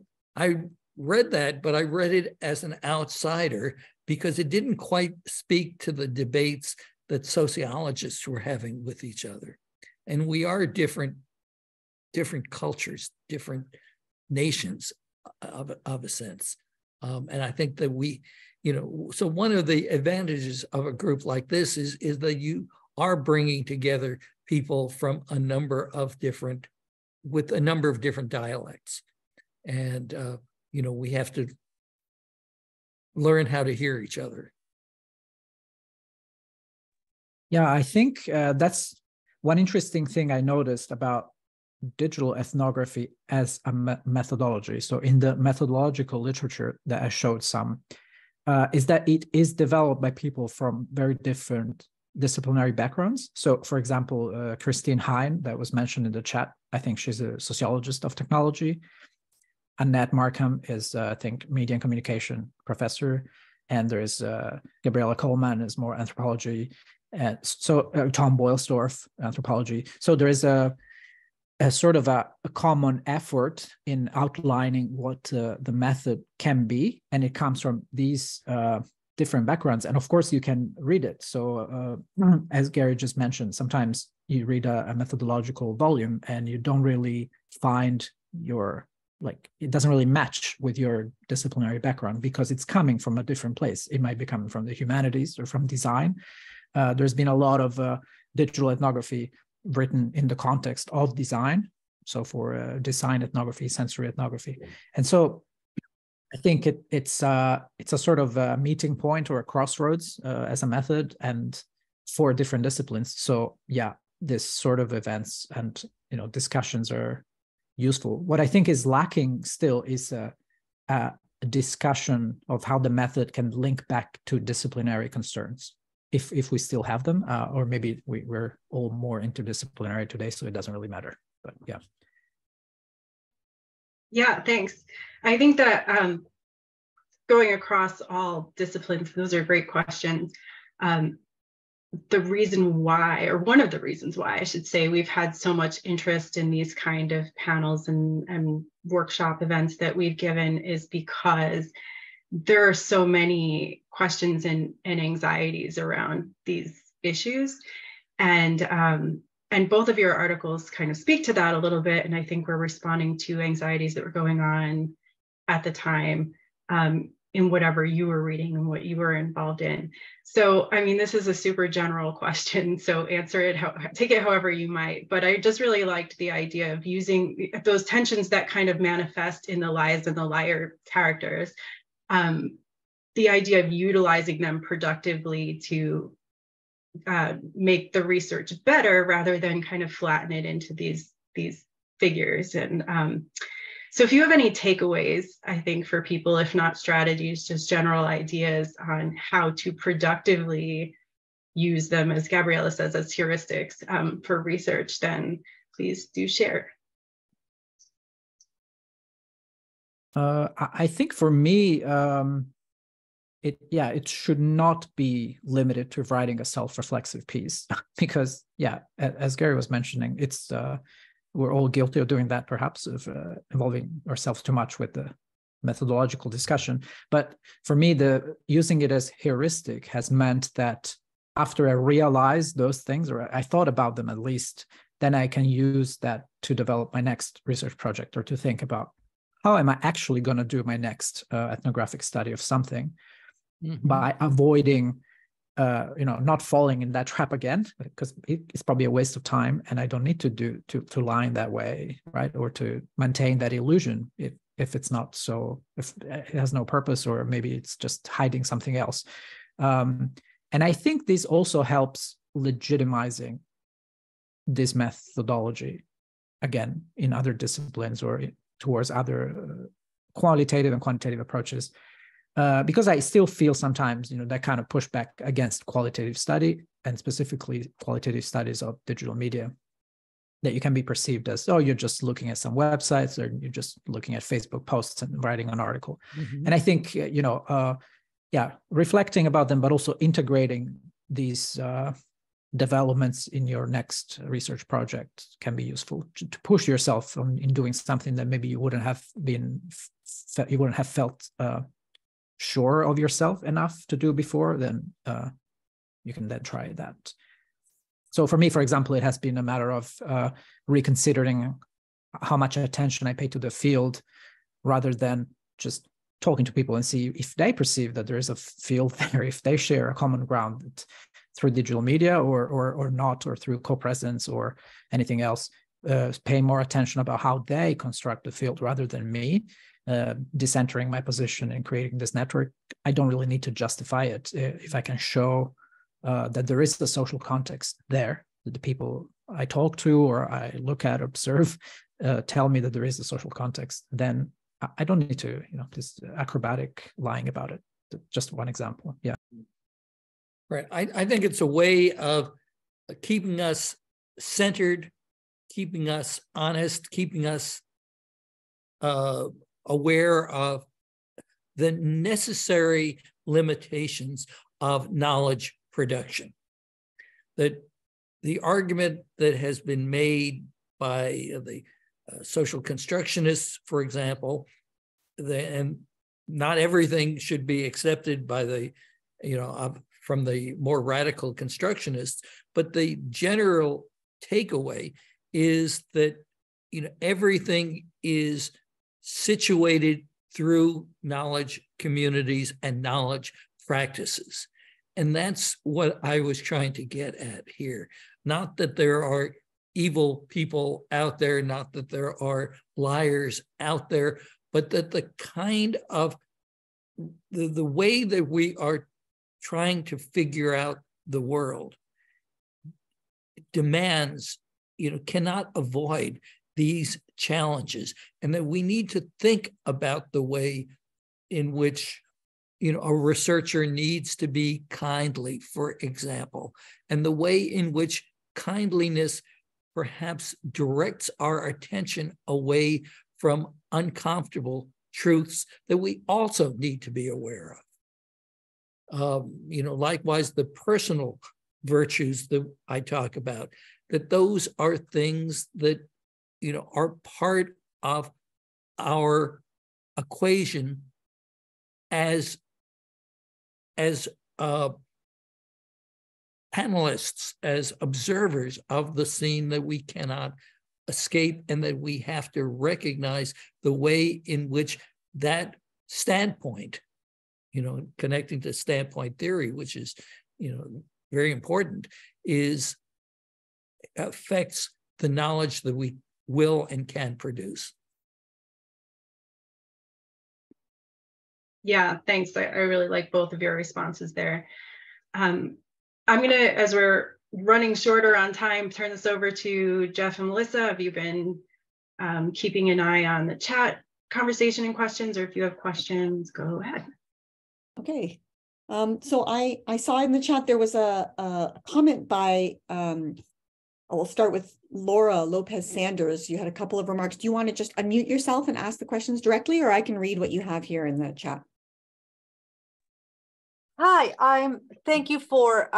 read that, but I read it as an outsider because it didn't quite speak to the debates that sociologists were having with each other. And we are different cultures, different nations of a sense. And I think that so one of the advantages of a group like this is that you are bringing together people from with a number of different dialects. And, we have to learn how to hear each other. Yeah, I think that's one interesting thing I noticed about digital ethnography as a methodology. So in the methodological literature that I showed some, is that it is developed by people from very different disciplinary backgrounds. So for example, Christine Hein, that was mentioned in the chat, I think she's a sociologist of technology. Annette Markham is, I think, media and communication professor. And there is Gabriele Coleman is more anthropology. And so Tom Boylsdorf, anthropology. So there is a sort of a common effort in outlining what the method can be. And it comes from these different backgrounds. And of course, you can read it. So as Gary just mentioned, sometimes you read a methodological volume and you don't really find it doesn't really match with your disciplinary background because it's coming from a different place. It might be coming from the humanities or from design. There's been a lot of digital ethnography written in the context of design. So for design ethnography, sensory ethnography. And so I think it's a sort of a meeting point or a crossroads as a method and for different disciplines. So yeah, this sort of events and discussions are useful. What I think is lacking still is a discussion of how the method can link back to disciplinary concerns, if we still have them, or maybe we're all more interdisciplinary today, so it doesn't really matter. But yeah. Yeah, thanks. I think that going across all disciplines, those are great questions. The reason why, or one of the reasons why I should say, we've had so much interest in these kind of panels and workshop events that we've given is because there are so many questions and anxieties around these issues. And both of your articles kind of speak to that a little bit. And I think we're responding to anxieties that were going on at the time in whatever you were reading and what you were involved in. So, I mean, this is a super general question, so answer it, take it however you might, but I just really liked the idea of using those tensions that kind of manifest in the lies and the liar characters, the idea of utilizing them productively to make the research better rather than kind of flatten it into these figures. And so if you have any takeaways, I think for people, if not strategies, just general ideas on how to productively use them, as Gabriele says, as heuristics for research, then please do share. I think for me, it should not be limited to writing a self-reflexive piece because, as Gary was mentioning, it's we're all guilty of doing that, perhaps, of involving ourselves too much with the methodological discussion. But for me, using it as heuristic has meant that after I realized those things, or I thought about them at least, then I can use that to develop my next research project or to think about how am I actually going to do my next ethnographic study of something, by avoiding not falling in that trap again, because it's probably a waste of time and I don't need to line that way, right? Or to maintain that illusion if it's not so, if it has no purpose, or maybe it's just hiding something else. And I think this also helps legitimizing this methodology, again, in other disciplines or towards other qualitative and quantitative approaches. Because I still feel sometimes, that kind of pushback against qualitative study, and specifically qualitative studies of digital media, that you can be perceived as, oh, you're just looking at some websites, or you're just looking at Facebook posts and writing an article. And I think, reflecting about them, but also integrating these developments in your next research project can be useful to push yourself in doing something that maybe you wouldn't have felt sure of yourself enough to do before. Then you can then try that. So for me, for example, it has been a matter of reconsidering how much attention I pay to the field, rather than just talking to people and see if they perceive that there is a field there, if they share a common ground through digital media or not, or through co-presence or anything else. Pay more attention about how they construct the field rather than me. Decentering my position and creating this network. I don't really need to justify it if I can show that there is a social context there, that the people I talk to or I look at, observe, tell me that there is a social context. Then I don't need to, this acrobatic lying about it. Just one example. Yeah. Right. I think it's a way of keeping us centered, keeping us honest, keeping us aware of the necessary limitations of knowledge production. That the argument that has been made by the social constructionists, for example, and not everything should be accepted by the, from the more radical constructionists, but the general takeaway is that, everything is situated through knowledge communities and knowledge practices. And that's what I was trying to get at here. Not that there are evil people out there, not that there are liars out there, but that the kind of the way that we are trying to figure out the world demands, cannot avoid these challenges, and that we need to think about the way in which, a researcher needs to be kindly, for example, and the way in which kindliness perhaps directs our attention away from uncomfortable truths that we also need to be aware of. Likewise, the personal virtues that I talk about, that those are things that are part of our equation as panelists, as observers of the scene, that we cannot escape, and that we have to recognize the way in which that standpoint connecting to standpoint theory, which is, very important, affects the knowledge that we will and can produce. Yeah, thanks. I really like both of your responses there. I'm going to, as we're running shorter on time, turn this over to Jeff and Melissa. Have you been keeping an eye on the chat conversation and questions, or if you have questions, go ahead. Okay. So I saw in the chat there was a comment by, we'll start with Laura Lopez Sanders. You had a couple of remarks. Do you want to just unmute yourself and ask the questions directly, or I can read what you have here in the chat? Hi, thank you for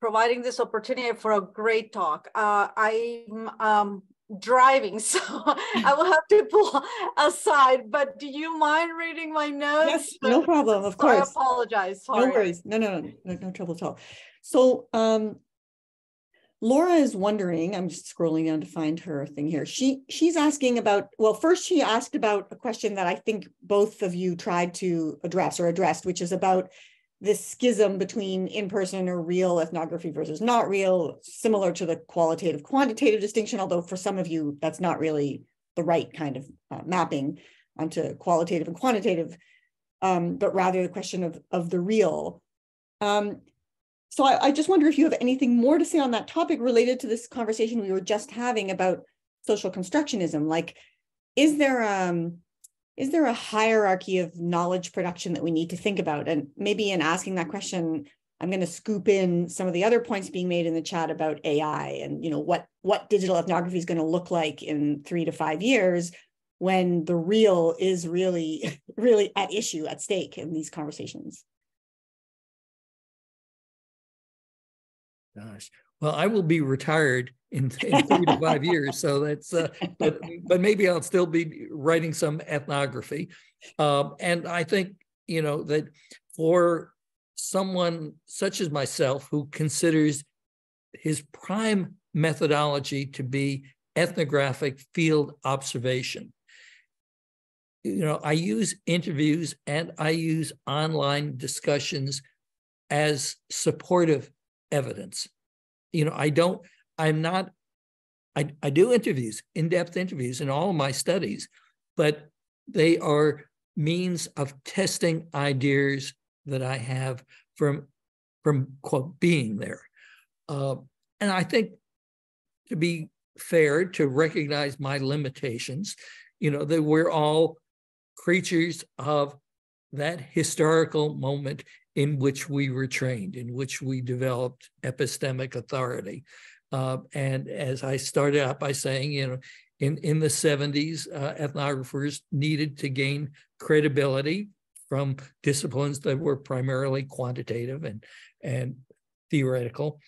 providing this opportunity for a great talk. I'm driving, so I will have to pull aside, but do you mind reading my notes? Yes, no problem, of course. I apologize, sorry. No worries, no trouble at all. So Laura is wondering, I'm just scrolling down to find her thing here. She's asking about, well, first she asked about a question that I think both of you tried to addressed, which is about this schism between in-person or real ethnography versus not real, similar to the qualitative quantitative distinction, although for some of you, that's not really the right kind of mapping onto qualitative and quantitative, but rather the question of the real. So I just wonder if you have anything more to say on that topic related to this conversation we were just having about social constructionism. Like, is there a hierarchy of knowledge production that we need to think about? And maybe in asking that question, I'm going to scoop in some of the other points being made in the chat about AI and what digital ethnography is going to look like in 3 to 5 years when the real is really, really at issue, at stake in these conversations. Gosh, well, I will be retired in 3 to 5 years, so that's. But maybe I'll still be writing some ethnography, and I think that for someone such as myself who considers his prime methodology to be ethnographic field observation, I use interviews and I use online discussions as supportive evidence. I do interviews, in-depth interviews in all of my studies, but they are means of testing ideas that I have from quote, being there. And I think, to be fair, to recognize my limitations, that we're all creatures of that historical moment in which we were trained, in which we developed epistemic authority. And as I started out by saying, in the 70s, ethnographers needed to gain credibility from disciplines that were primarily quantitative and theoretical.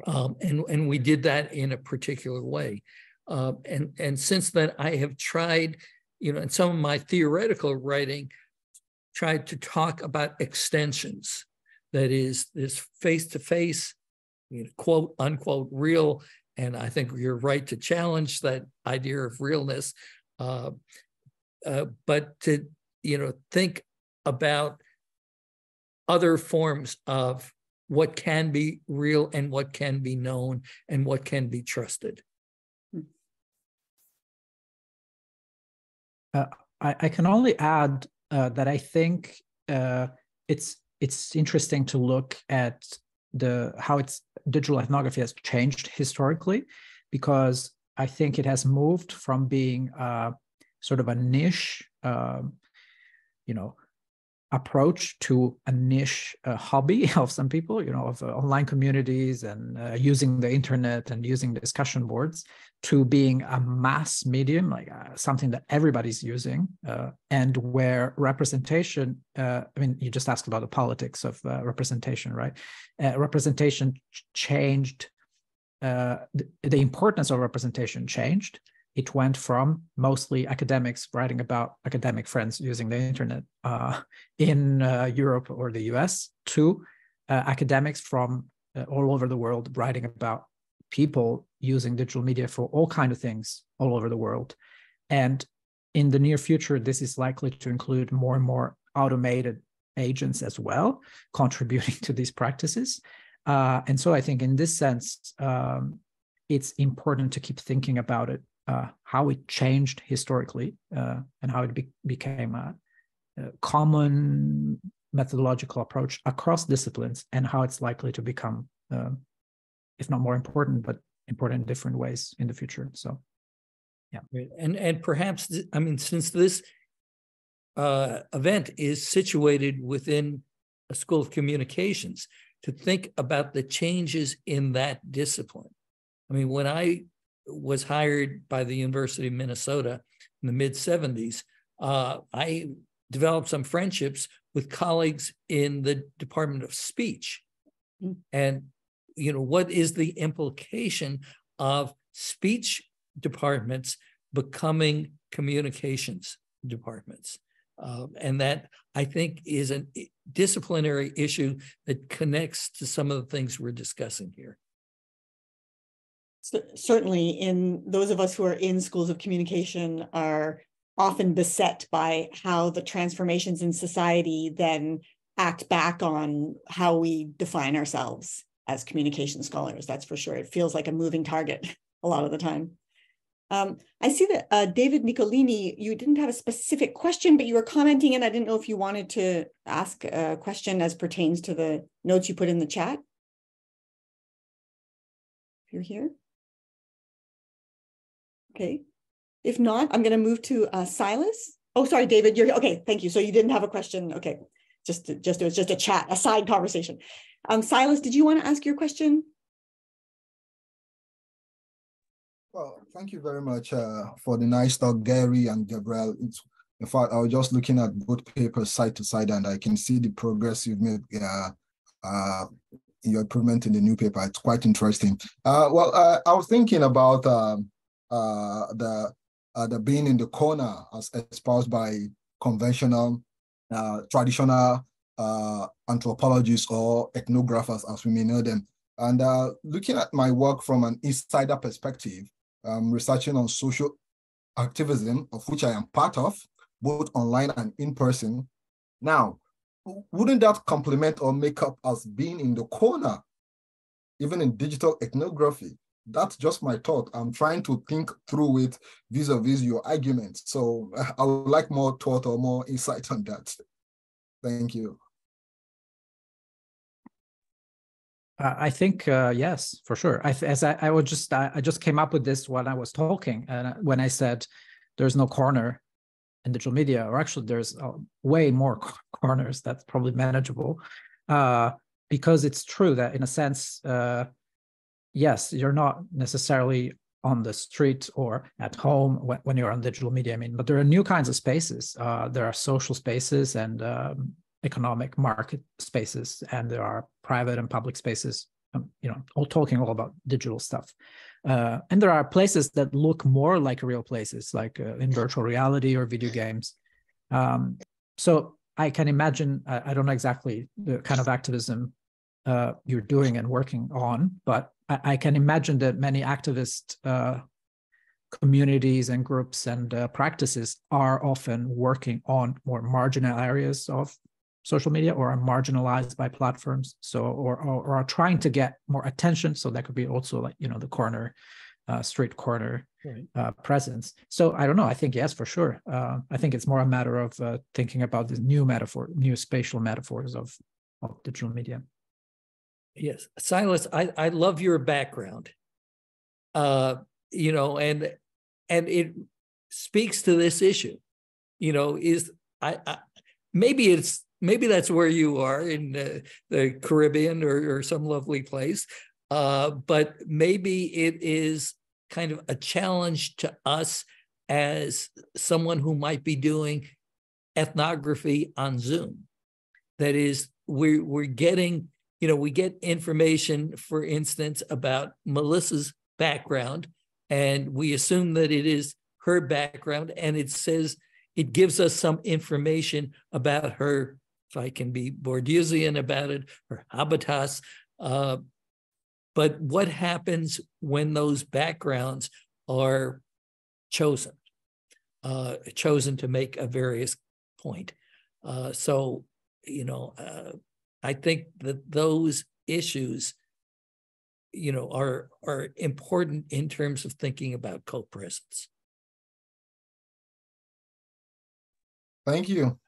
And we did that in a particular way. And since then, I have tried, in some of my theoretical writing, tried to talk about extensions. That is, this face-to-face, quote unquote, real. And I think you're right to challenge that idea of realness, but to think about other forms of what can be real and what can be known and what can be trusted. I can only add that I think it's interesting to look at how digital ethnography has changed historically, because I think it has moved from being sort of a niche, approach to a niche hobby of some people, of online communities and using the internet and using discussion boards, to being a mass medium, like something that everybody's using, and where representation, you just asked about the politics of representation, right? Representation changed, the importance of representation changed. It went from mostly academics writing about academic friends using the internet in Europe or the US to academics from all over the world writing about people using digital media for all kinds of things all over the world. And in the near future, this is likely to include more and more automated agents as well, contributing to these practices. And so I think in this sense, it's important to keep thinking about it, how it changed historically, and how it became a common methodological approach across disciplines, and how it's likely to become, if not more important, but important in different ways in the future. So, yeah. And perhaps, I mean, since this event is situated within a School of Communications, to think about the changes in that discipline. I mean, when I was hired by the University of Minnesota in the mid-70s, I developed some friendships with colleagues in the Department of Speech. And, you know, what is the implication of speech departments becoming communications departments? And that, I think, is a disciplinary issue that connects to some of the things we're discussing here. Certainly, in those of us who are in schools of communication are often beset by how the transformations in society then act back on how we define ourselves as communication scholars. That's for sure. It feels like a moving target a lot of the time. I see that David Nicolini, you didn't have a specific question, but you were commenting, and I didn't know if you wanted to ask a question as pertains to the notes you put in the chat. If you're here. Okay. If not, I'm going to move to Silas. Oh, sorry, David, you're okay. Thank you. So you didn't have a question. Okay. It was just a chat, a side conversation. Silas, did you want to ask your question? Well, thank you very much for the nice talk, Gary and Gabrielle. In fact, I was just looking at both papers side to side, and I can see the progress you've made in your improvement in the new paper. It's quite interesting. I was thinking about the being in the corner as espoused by conventional, traditional anthropologists or ethnographers, as we may know them. And looking at my work from an insider perspective, researching on social activism, of which I am part of, both online and in person. Now, wouldn't that complement or make up as being in the corner, even in digital ethnography? That's just my thought. I'm trying to think through it vis-a-vis your arguments. So I would like more thought or more insight on that. Thank you. I think yes, for sure. I just came up with this when I was talking, and when I said there's no corner in digital media, or actually there's way more corners that's probably manageable, because it's true that in a sense, yes, you're not necessarily on the street or at home when you're on digital media. I mean, but there are new kinds of spaces. There are social spaces and economic market spaces, and there are private and public spaces, all talking all about digital stuff. And there are places that look more like real places, like in virtual reality or video games. So I can imagine, I don't know exactly the kind of activism you're doing and working on, but I can imagine that many activist communities and groups and practices are often working on more marginal areas of social media, or are marginalized by platforms, so or are trying to get more attention. So that could be also like the corner, street corner presence. So I don't know. I think yes, for sure. I think it's more a matter of thinking about this new spatial metaphors of digital media. Yes, Silas, I love your background. And it speaks to this issue. Maybe that's where you are in the Caribbean or some lovely place, but maybe it is kind of a challenge to us as someone who might be doing ethnography on Zoom. That is, we're getting, we get information, for instance, about Melissa's background, and we assume that it is her background, and it gives us some information about her, if I can be Bourdieusian about it, her habitus. But what happens when those backgrounds are chosen to make a various point? So, I think that those issues, are important in terms of thinking about co-presence. Thank you.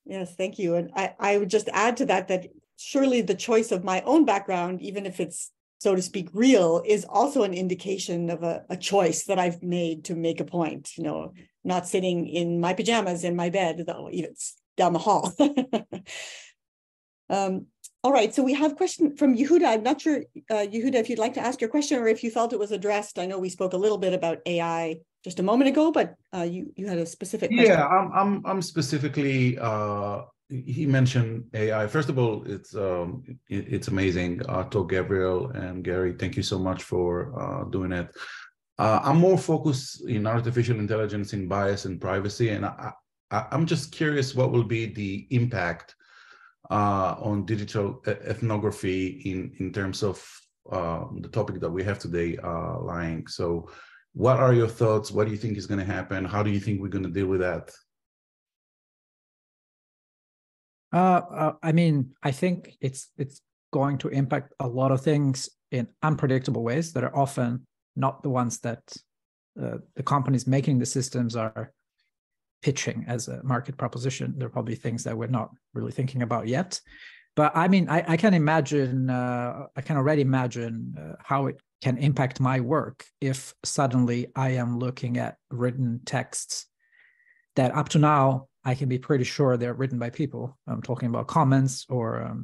Yes, thank you. And I would just add to that surely the choice of my own background, even if it's, so to speak, real, is also an indication of a choice that I've made to make a point, not sitting in my pajamas in my bed, though it's down the hall. All right, so we have a question from Yehuda. I'm not sure, Yehuda, if you'd like to ask your question or if you felt it was addressed. I know we spoke a little bit about AI just a moment ago, but you had a specific question. Yeah, I'm specifically. He mentioned AI. First of all, it's amazing. To Gabriele and Gary, thank you so much for doing it. I'm more focused in artificial intelligence in bias and privacy, and I'm just curious what will be the impact on digital ethnography in terms of the topic that we have today, lying. So what are your thoughts? What do you think is going to happen? How do you think we're going to deal with that? I think it's going to impact a lot of things in unpredictable ways that are often not the ones that the companies making the systems are pitching as a market proposition. There are probably things that we're not really thinking about yet. But I can imagine, I can already imagine how it can impact my work if suddenly I am looking at written texts that up to now, I can be pretty sure they're written by people. I'm talking about comments or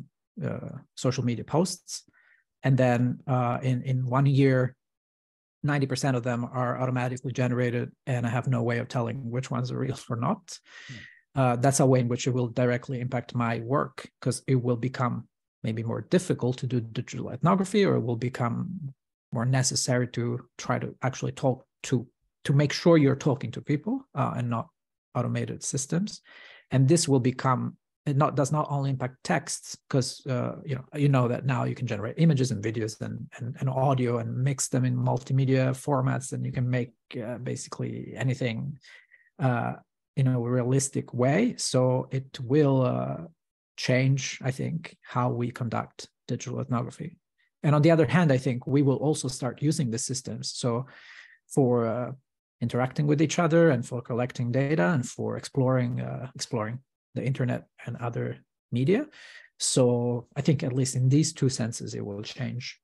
social media posts. And then in 1 year, 90% of them are automatically generated, and I have no way of telling which ones are real or not. That's a way in which it will directly impact my work, because it will become maybe more difficult to do digital ethnography, or it will become more necessary to try to actually talk to make sure you're talking to people and not automated systems. And this will become, does not only impact texts, because you know that now you can generate images and videos and audio and mix them in multimedia formats, and you can make basically anything in a realistic way. So it will change, I think, how we conduct digital ethnography. And on the other hand, I think we will also start using the systems. So for interacting with each other, and for collecting data, and for exploring the internet and other media. So I think at least in these two senses, it will change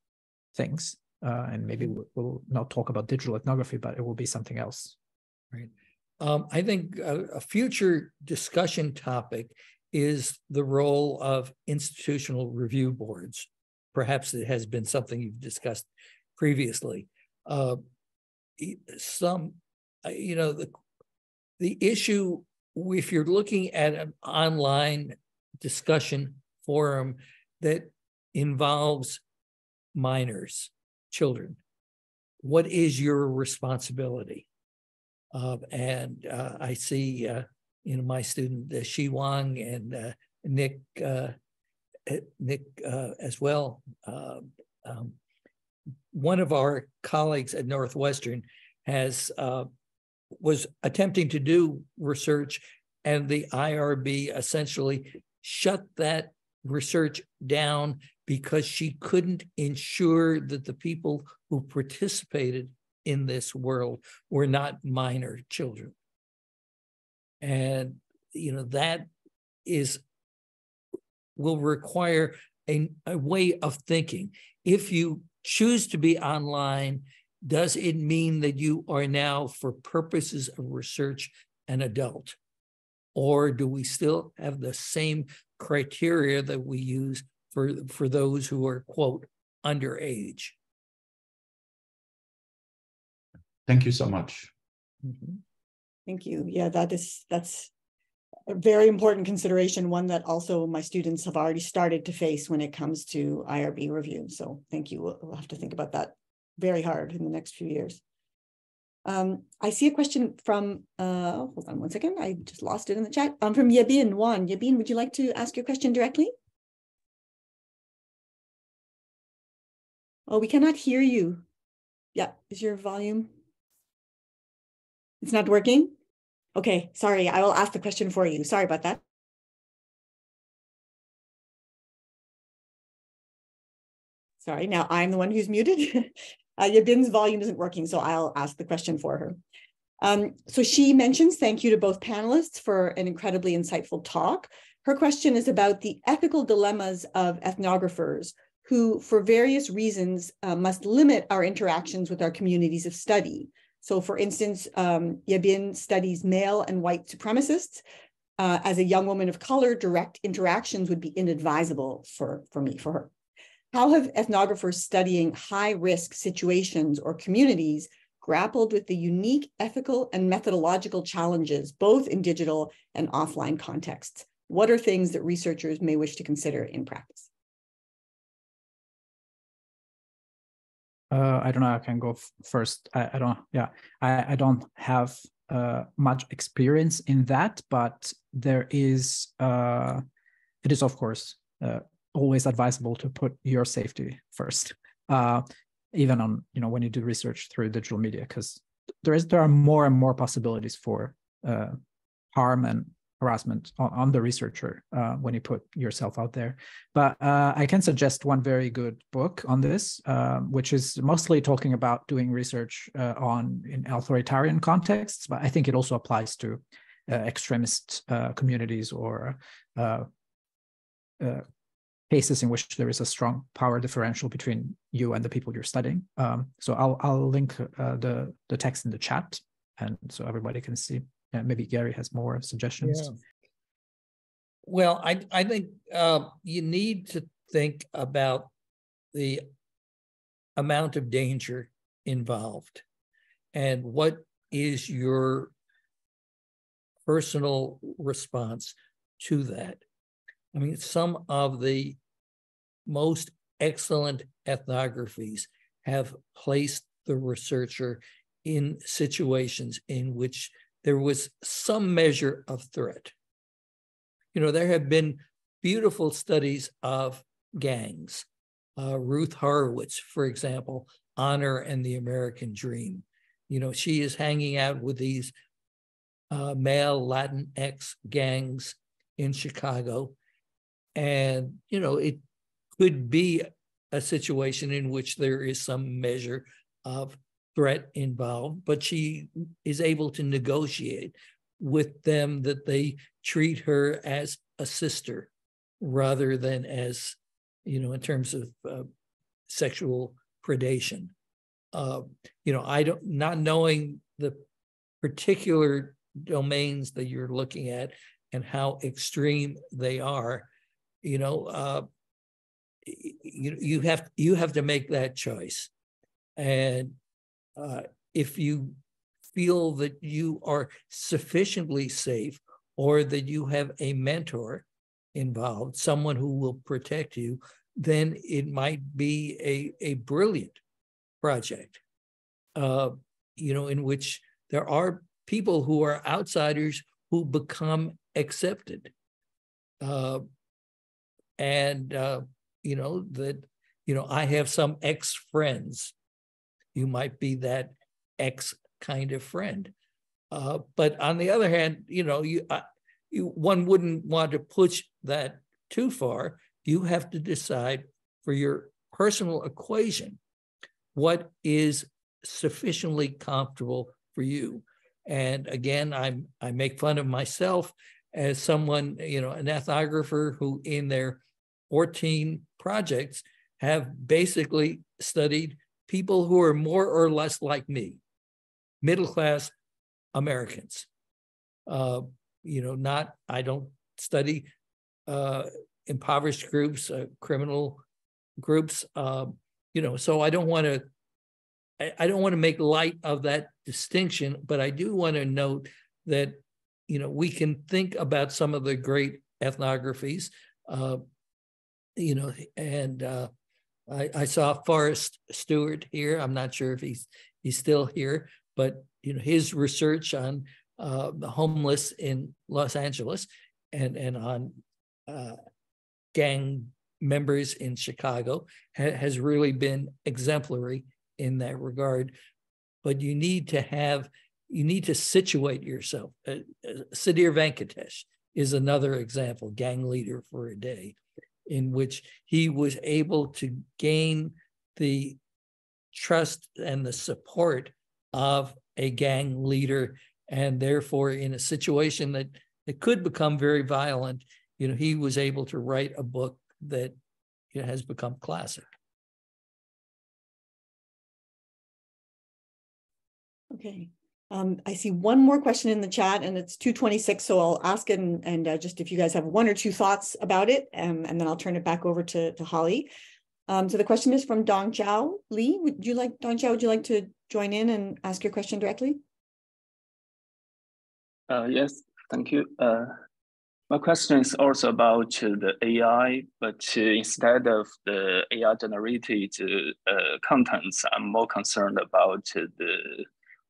things. And maybe we'll not talk about digital ethnography, but it will be something else. Right. I think a future discussion topic is the role of institutional review boards. Perhaps it has been something you've discussed previously. The issue, if you're looking at an online discussion forum that involves minors, children, what is your responsibility? And I see, my student Shi Wang and Nick as well. One of our colleagues at Northwestern was attempting to do research, and the IRB essentially shut that research down because she couldn't ensure that the people who participated in this world were not minor children. And that will require a way of thinking. If you choose to be online, does it mean that you are now, for purposes of research, an adult? Or do we still have the same criteria that we use for those who are, quote, underage? Thank you so much. Mm-hmm. Thank you. Yeah, that's a very important consideration, one that also my students have already started to face when it comes to IRB review. So thank you. We'll have to think about that very hard in the next few years. I see a question from, hold on one second. I just lost it in the chat. From Yabin Wan. Yabin, would you like to ask your question directly? Oh, we cannot hear you. Yeah, is your volume? It's not working? Okay, sorry, I will ask the question for you. Sorry about that. Sorry, now I'm the one who's muted. Yabin's volume isn't working, so I'll ask the question for her. So she mentions, thank you to both panelists for an incredibly insightful talk. Her question is about the ethical dilemmas of ethnographers who, for various reasons, must limit our interactions with our communities of study. So for instance, Yabin studies male and white supremacists. As a young woman of color, direct interactions would be inadvisable for her. How have ethnographers studying high-risk situations or communities grappled with the unique ethical and methodological challenges, both in digital and offline contexts? What are things that researchers may wish to consider in practice? I don't know. I can go first. I don't have much experience in that, but there is. It is of course always advisable to put your safety first, even on when you do research through digital media, because there are more and more possibilities for harm and harassment on the researcher when you put yourself out there. But I can suggest one very good book on this, which is mostly talking about doing research in authoritarian contexts, but I think it also applies to extremist communities or cases in which there is a strong power differential between you and the people you're studying. So I'll link the text in the chat, and so everybody can see. Maybe Gary has more suggestions. Yeah. Well, I think you need to think about the amount of danger involved and what is your personal response to that. I mean, some of the most excellent ethnographies have placed the researcher in situations in which there was some measure of threat. There have been beautiful studies of gangs. Ruth Horowitz, for example, Honor and the American Dream. She is hanging out with these male Latinx gangs in Chicago. And, it could be a situation in which there is some measure of threat involved, but she is able to negotiate with them that they treat her as a sister rather than as, in terms of sexual predation. Not knowing the particular domains that you're looking at and how extreme they are, you have to make that choice. And if you feel that you are sufficiently safe or that you have a mentor involved, someone who will protect you, then it might be a brilliant project, in which there are people who are outsiders who become accepted. I have some ex-friends. You might be that ex kind of friend. But on the other hand, one wouldn't want to push that too far. You have to decide for your personal equation what is sufficiently comfortable for you. And again, I make fun of myself as someone, an ethnographer who in their 14 projects have basically studied people who are more or less like me, middle-class Americans. I don't study impoverished groups, criminal groups, so I don't want to make light of that distinction, but I do want to note that, we can think about some of the great ethnographies, I saw Forrest Stewart here. I'm not sure if he's still here, but his research on the homeless in Los Angeles and on gang members in Chicago has really been exemplary in that regard. But you need to situate yourself. Sudhir Venkatesh is another example, gang leader for a day. in which he was able to gain the trust and the support of a gang leader, and therefore in a situation that it could become very violent, he was able to write a book that has become classic. Okay. I see one more question in the chat, and it's 2:26, so I'll ask it, and just if you guys have one or two thoughts about it, and then I'll turn it back over to Holly. So the question is from Dong Chao Lee. Dong Chao, would you like to join in and ask your question directly? Yes, thank you. My question is also about the AI, but instead of the AI generated contents, I'm more concerned about the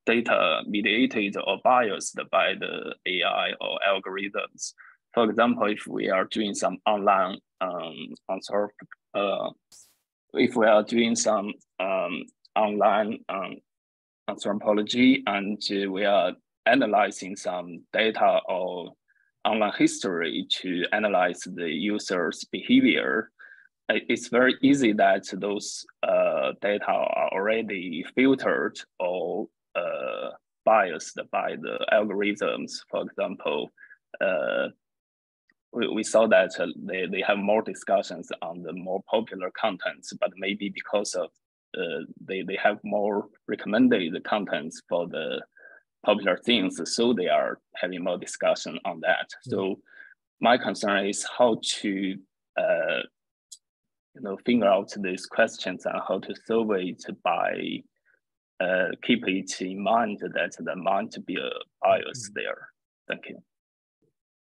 data mediated or biased by the AI or algorithms. For example, if we are doing some online online anthropology, and we are analyzing some data or online history to analyze the user's behavior, it's very easy that those data are already filtered or biased by the algorithms. For example, we saw that they have more discussions on the more popular contents, but maybe because of they have more recommended contents for the popular things, so they are having more discussion on that. So my concern is how to figure out these questions and how to solve it by keep it in mind that there might be a bias there. Thank you.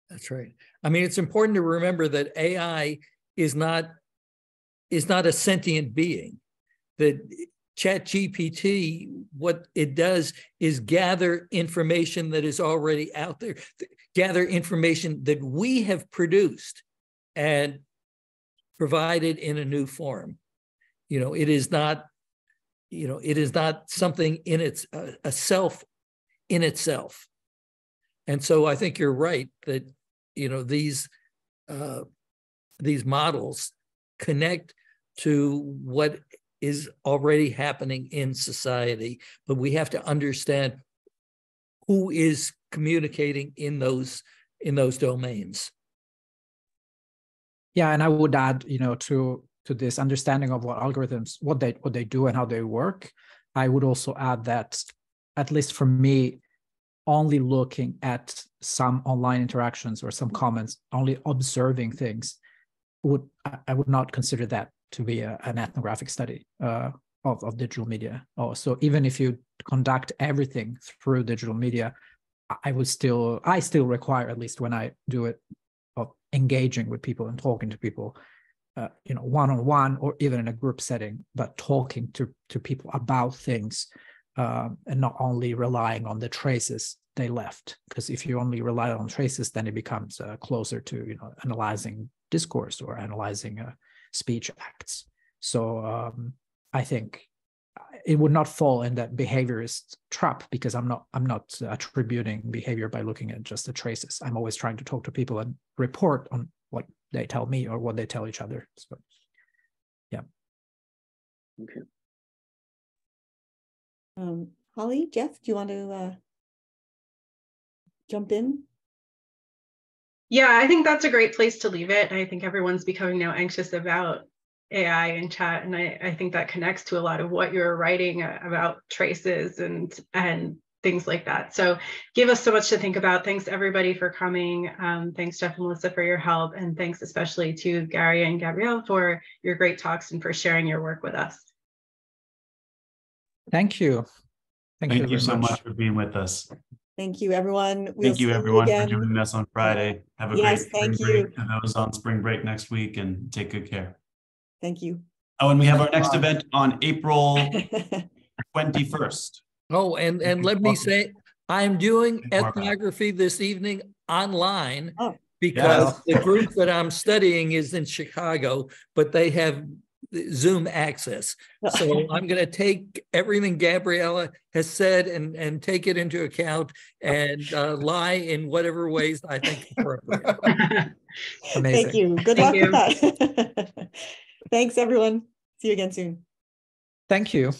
That's right. I mean, it's important to remember that AI is not a sentient being. That ChatGPT, what it does is gather information that is already out there, gather information that we have produced and provided in a new form. It is not, it is not something in a self in itself. And so I think you're right that, these models connect to what is already happening in society, but we have to understand who is communicating in those domains. Yeah, and I would add, to this understanding of what algorithms, what they do and how they work, I would also add that, at least for me, only looking at some online interactions or some comments, only observing things, I would not consider that to be an ethnographic study of digital media. So even if you conduct everything through digital media, I still require, at least when I do it, of engaging with people and talking to people, one-on-one or even in a group setting, but talking to people about things, and not only relying on the traces they left. Because if you only rely on traces, then it becomes closer to analyzing discourse or analyzing speech acts. So I think it would not fall in that behaviorist trap, because I'm not attributing behavior by looking at just the traces. I'm always trying to talk to people and report on what they tell me or what they tell each other. So yeah. Okay. Holly, Jeff, do you want to jump in? Yeah, I think that's a great place to leave it. I think everyone's becoming now anxious about AI and chat, and I think that connects to a lot of what you're writing about traces and things like that. So give us so much to think about. Thanks everybody for coming. Thanks Jeff and Melissa for your help, and thanks especially to Gary and Gabriele for your great talks and for sharing your work with us. Thank you. Thank you so much for being with us. Thank you, everyone. Thank you, everyone, for joining us on Friday. Have a great spring break to those on spring break next week, and take good care. Thank you. Oh, and we have our next event on April 21st. Oh, and let me say, I'm doing ethnography this evening online because the group that I'm studying is in Chicago, but they have Zoom access. So I'm going to take everything Gabriele has said and take it into account and lie in whatever ways I think appropriate. Amazing. Thank you. Good luck with that. Thanks, everyone. See you again soon. Thank you.